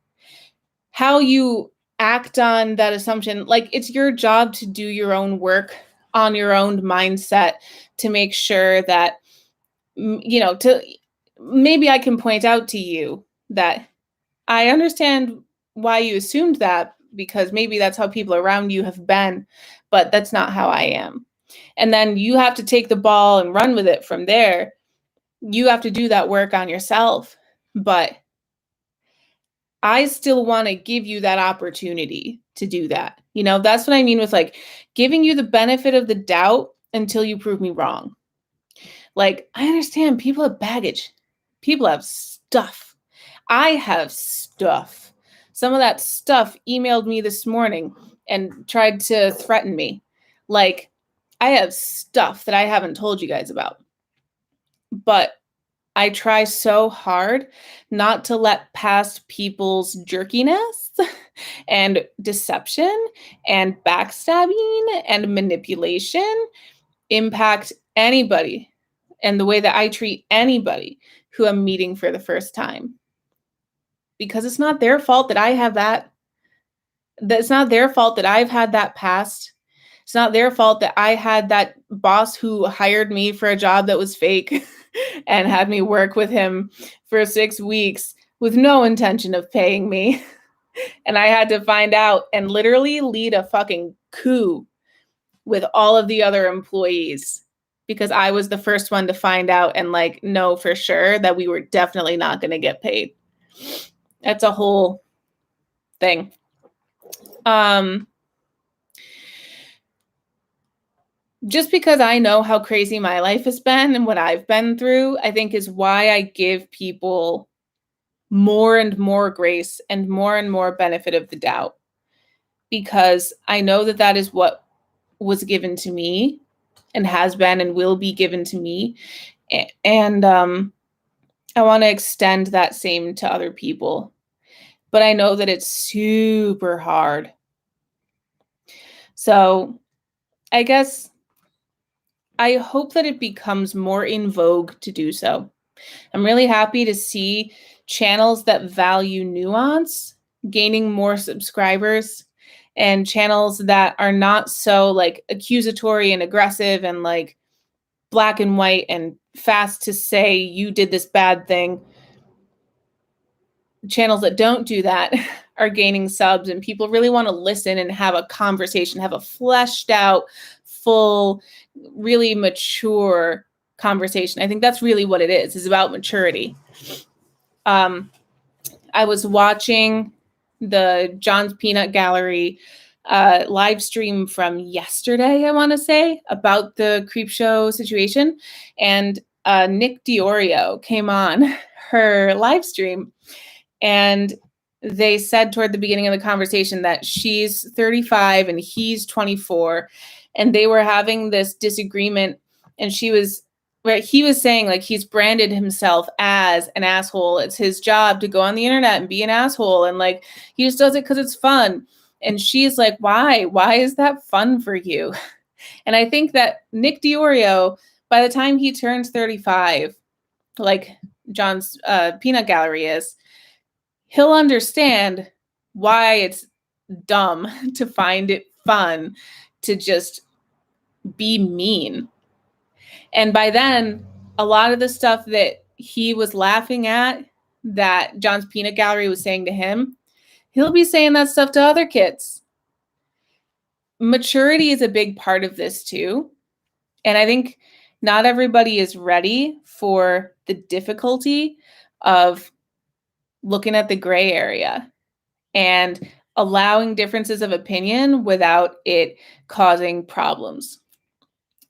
Speaker 1: How you act on that assumption, like, it's your job to do your own work on your own mindset to make sure that, to maybe I can point out to you that I understand why you assumed that, because maybe that's how people around you have been, but that's not how I am. And then you have to take the ball and run with it from there. You have to do that work on yourself. But I still want to give you that opportunity to do that. That's what I mean with like giving you the benefit of the doubt until you prove me wrong. Like, I understand people have baggage. People have stuff. I have stuff. Some of that stuff emailed me this morning and tried to threaten me. Like, I have stuff that I haven't told you guys about. But I try so hard not to let past people's jerkiness and deception and backstabbing and manipulation impact anybody and the way that I treat anybody who I'm meeting for the first time. Because it's not their fault that I have that. It's not their fault that I've had that past. It's not their fault that I had that boss who hired me for a job that was fake and had me work with him for 6 weeks with no intention of paying me. And I had to find out and literally lead a fucking coup with all of the other employees, because I was the first one to find out and like know for sure that we were definitely not going to get paid. That's a whole thing. Just because I know how crazy my life has been and what I've been through, I think is why I give people more and more grace and more benefit of the doubt, because I know that that is what was given to me and has been and will be given to me. And I want to extend that same to other people. But I know that it's super hard. So I guess I hope that it becomes more in vogue to do so. I'm really happy to see channels that value nuance gaining more subscribers, and channels that are not so like accusatory and aggressive and like black and white and fast to say you did this bad thing. Channels that don't do that are gaining subs, and people really want to listen and have a conversation, have a fleshed out, full, really mature conversation. I think that's really what it is about maturity. I was watching the John's Peanut Gallery live stream from yesterday, I want to say, about the Creepshow situation. And Nick Diorio came on her live stream, and they said toward the beginning of the conversation that she's 35 and he's 24, and they were having this disagreement, and he was saying like he's branded himself as an asshole. It's his job to go on the internet and be an asshole, and like he just does it because it's fun. And she's like, why is that fun for you? And I think that Nick Diorio, by the time he turns 35, like John's peanut gallery is, he'll understand why it's dumb to find it fun to just be mean. And by then, a lot of the stuff that he was laughing at, that John's peanut gallery was saying to him, he'll be saying that stuff to other kids. Maturity is a big part of this too. And I think not everybody is ready for the difficulty of looking at the gray area and allowing differences of opinion without it causing problems.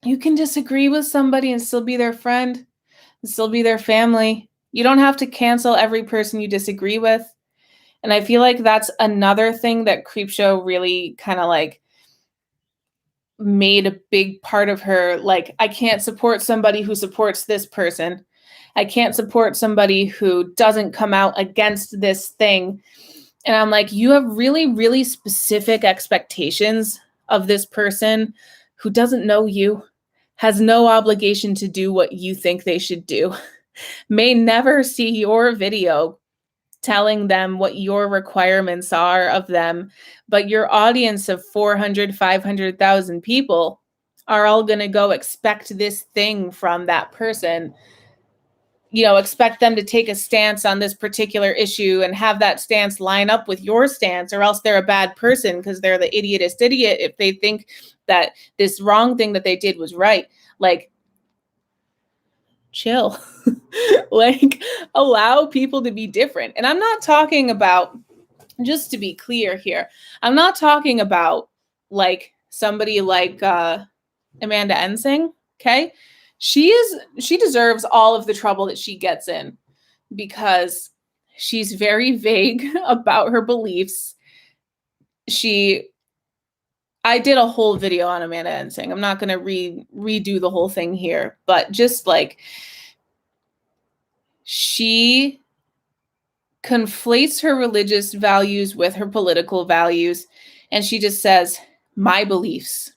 Speaker 1: You can disagree with somebody and still be their friend, and still be their family. You don't have to cancel every person you disagree with. And I feel like that's another thing that Creepshow really kind of like made a big part of her. Like, I can't support somebody who supports this person. I can't support somebody who doesn't come out against this thing. And I'm like, you have really, really specific expectations of this person who doesn't know you, has no obligation to do what you think they should do, may never see your video telling them what your requirements are of them, but your audience of 400, 500,000 people are all going to go expect this thing from that person. You know, expect them to take a stance on this particular issue and have that stance line up with your stance, or else they're a bad person because they're the idiotest idiot if they think that this wrong thing that they did was right. Like, chill. Like, allow people to be different. And I'm not talking about, just to be clear here, I'm not talking about like somebody like Amanda Ensing, okay? She deserves all of the trouble that she gets in because she's very vague about her beliefs. I did a whole video on Amanda Ensing. I'm not going to redo the whole thing here, but just like, she conflates her religious values with her political values, and she just says, my beliefs.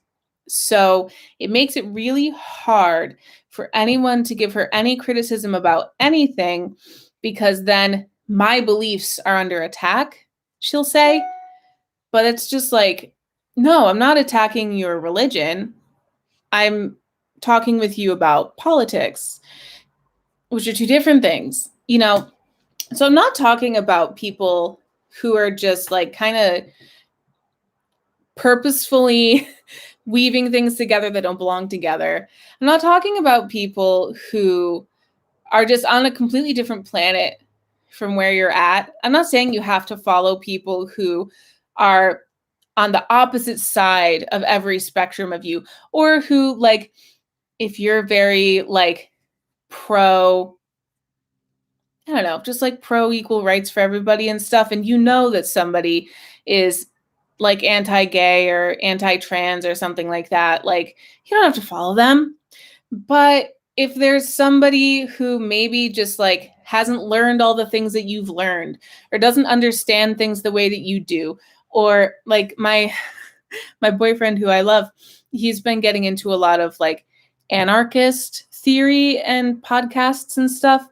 Speaker 1: So it makes it really hard for anyone to give her any criticism about anything, because then my beliefs are under attack, she'll say. But it's just like, no, I'm not attacking your religion. I'm talking with you about politics, which are two different things, you know? So I'm not talking about people who are just like kind of purposefully weaving things together that don't belong together. I'm not talking about people who are just on a completely different planet from where you're at. I'm not saying you have to follow people who are on the opposite side of every spectrum of you, or who, like, if you're very like pro, I don't know, just like pro equal rights for everybody and stuff, and you know that somebody is like anti-gay or anti-trans or something like that, like, you don't have to follow them. But if there's somebody who maybe just like hasn't learned all the things that you've learned, or doesn't understand things the way that you do, or like my boyfriend who I love, he's been getting into a lot of like anarchist theory and podcasts and stuff.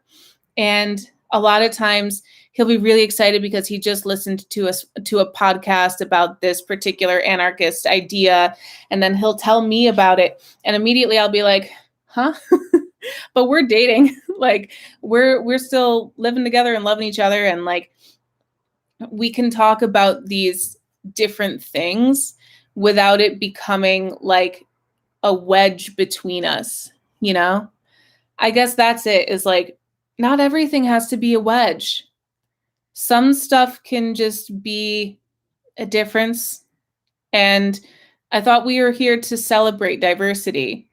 Speaker 1: And a lot of times he'll be really excited because he just listened to a podcast about this particular anarchist idea. And then he'll tell me about it. And immediately I'll be like, huh? But we're dating. Like, we're still living together and loving each other. And like, we can talk about these different things without it becoming like a wedge between us, you know? I guess that's it, is like, not everything has to be a wedge. Some stuff can just be a difference. And I thought we were here to celebrate diversity.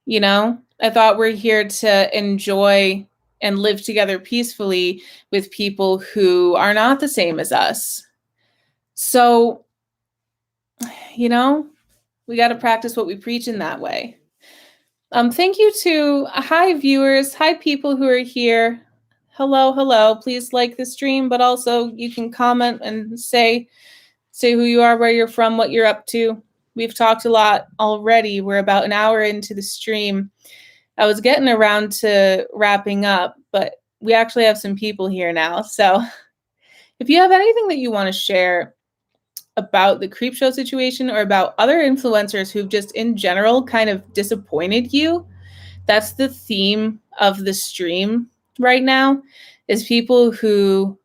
Speaker 1: You know, I thought we're here to enjoy and live together peacefully with people who are not the same as us. So, you know, we got to practice what we preach in that way. Thank you to hi viewers, hi people who are here. Hello. Please like the stream, but also you can comment and say who you are, where you're from, what you're up to. we've talked a lot already. We're about an hour into the stream. I was getting around to wrapping up, but we actually have some people here now. So if you have anything that you want to share about the Creepshow situation or about other influencers who've just in general kind of disappointed you, that's the theme of the stream right now, is people who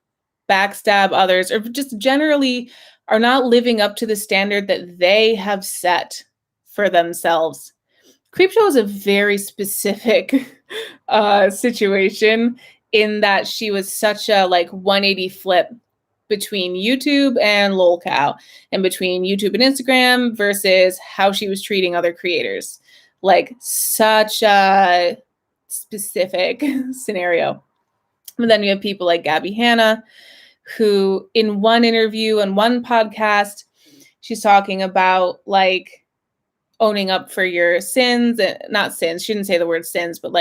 Speaker 1: backstab others or just generally are not living up to the standard that they have set for themselves. Creepshow is a very specific situation in that she was such a 180 flip between YouTube and lolcow and between YouTube and Instagram versus how she was treating other creators. Like such a specific scenario. And then you have people like Gabbie Hanna, who in one interview and one podcast, she's talking about owning up for your sins, not sins, she didn't say the word sins, but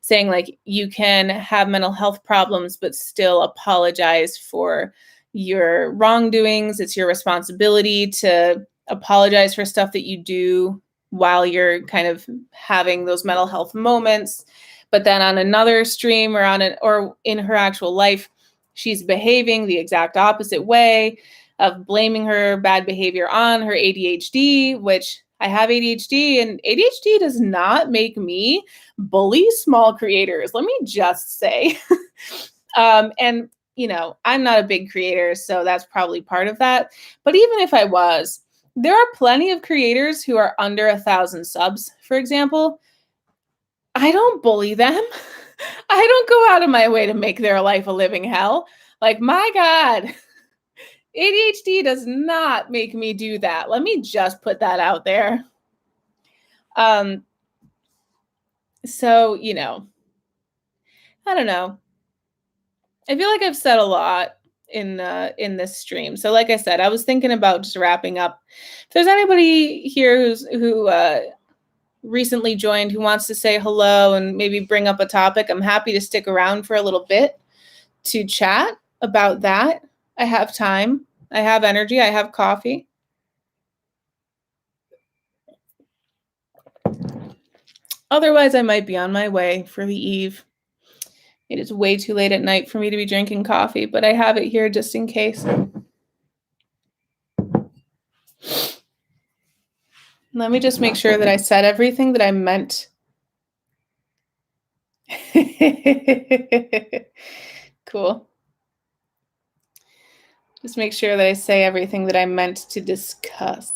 Speaker 1: saying you can have mental health problems, but still apologize for your wrongdoings. It's your responsibility to apologize for stuff that you do while you're kind of having those mental health moments. But then on another stream or in her actual life, she's behaving the exact opposite way of blaming her bad behavior on her ADHD, which I have ADHD, and ADHD does not make me bully small creators. Let me just say. And, I'm not a big creator, so that's probably part of that. But even if I was, there are plenty of creators who are under 1,000 subs, for example. I don't bully them. I don't go out of my way to make their life a living hell. My God. ADHD does not make me do that. Let me just put that out there. So, I don't know. I feel like I've said a lot in this stream. So like I said, I was thinking about just wrapping up. If there's anybody here who recently joined who wants to say hello and maybe bring up a topic, I'm happy to stick around for a little bit to chat about that. I have time. I have energy. I have coffee. Otherwise, I might be on my way for the eve. It is way too late at night for me to be drinking coffee, but I have it here just in case. Let me just make sure that I said everything that I meant. Cool. Just make sure that I say everything that I meant to discuss.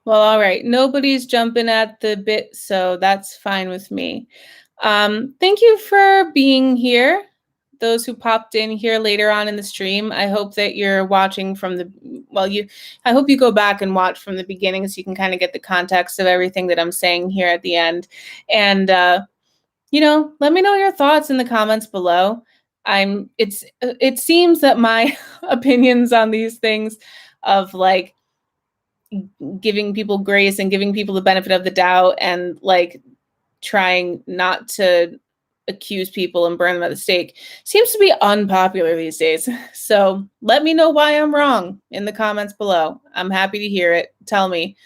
Speaker 1: Well, all right. Nobody's jumping at the bit, so that's fine with me. Thank you for being here. Those who popped in here later on in the stream, I hope that you're watching from I hope you go back and watch from the beginning so you can kind of get the context of everything that I'm saying here at the end. And, let me know your thoughts in the comments below. It seems that my opinions on these things of giving people grace and giving people the benefit of the doubt and trying not to accuse people and burn them at the stake seems to be unpopular these days. So let me know why I'm wrong in the comments below. I'm happy to hear it. Tell me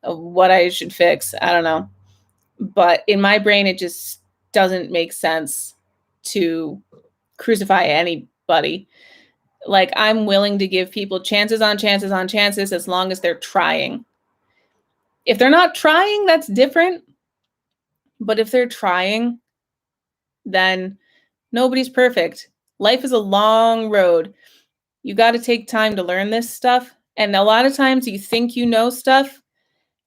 Speaker 1: what I should fix. I don't know. But in my brain, it just doesn't make sense to crucify anybody. I'm willing to give people chances on chances on chances as long as they're trying. If they're not trying, that's different. But if they're trying, then nobody's perfect. Life is a long road. You got to take time to learn this stuff. And a lot of times you think you know stuff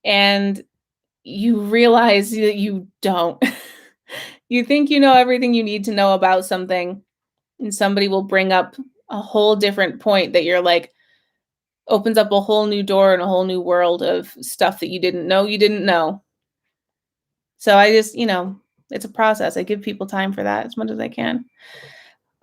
Speaker 1: and you realize that you don't. You think you know everything you need to know about something, and somebody will bring up a whole different point that you're opens up a whole new door and a whole new world of stuff that you didn't know. So I just, it's a process. I give people time for that as much as I can.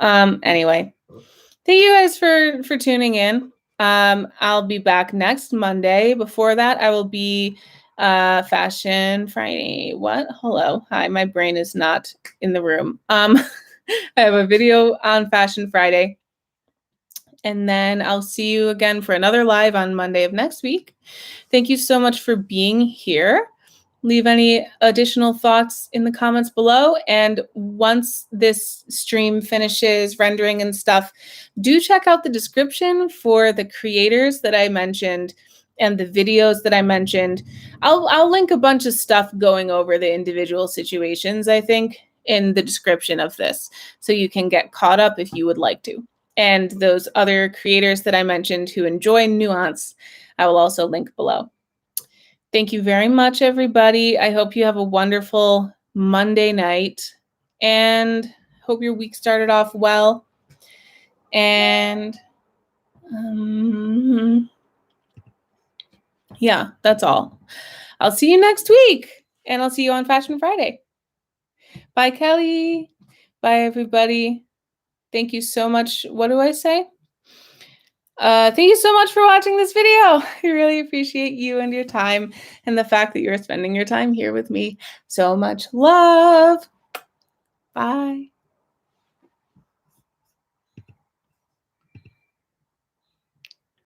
Speaker 1: Anyway, Thank you guys for tuning in. I'll be back next Monday. Before that, I will be Fashion Friday. What? Hello. Hi, my brain is not in the room. I have a video on Fashion Friday. And then I'll see you again for another live on Monday of next week. Thank you so much for being here. Leave any additional thoughts in the comments below. And once this stream finishes rendering and stuff, do check out the description for the creators that I mentioned and the videos that I mentioned. I'll link a bunch of stuff going over the individual situations, I think, in the description of this, so you can get caught up if you would like to. And those other creators that I mentioned who enjoy Nuance, I will also link below. Thank you very much, everybody. I hope you have a wonderful Monday night and hope your week started off well. And yeah, that's all. I'll see you next week, and I'll see you on Fashion Friday. Bye, Kelly. Bye, everybody. Thank you so much. What do I say? Thank you so much for watching this video. I really appreciate you and your time and the fact that you're spending your time here with me. So much love. Bye.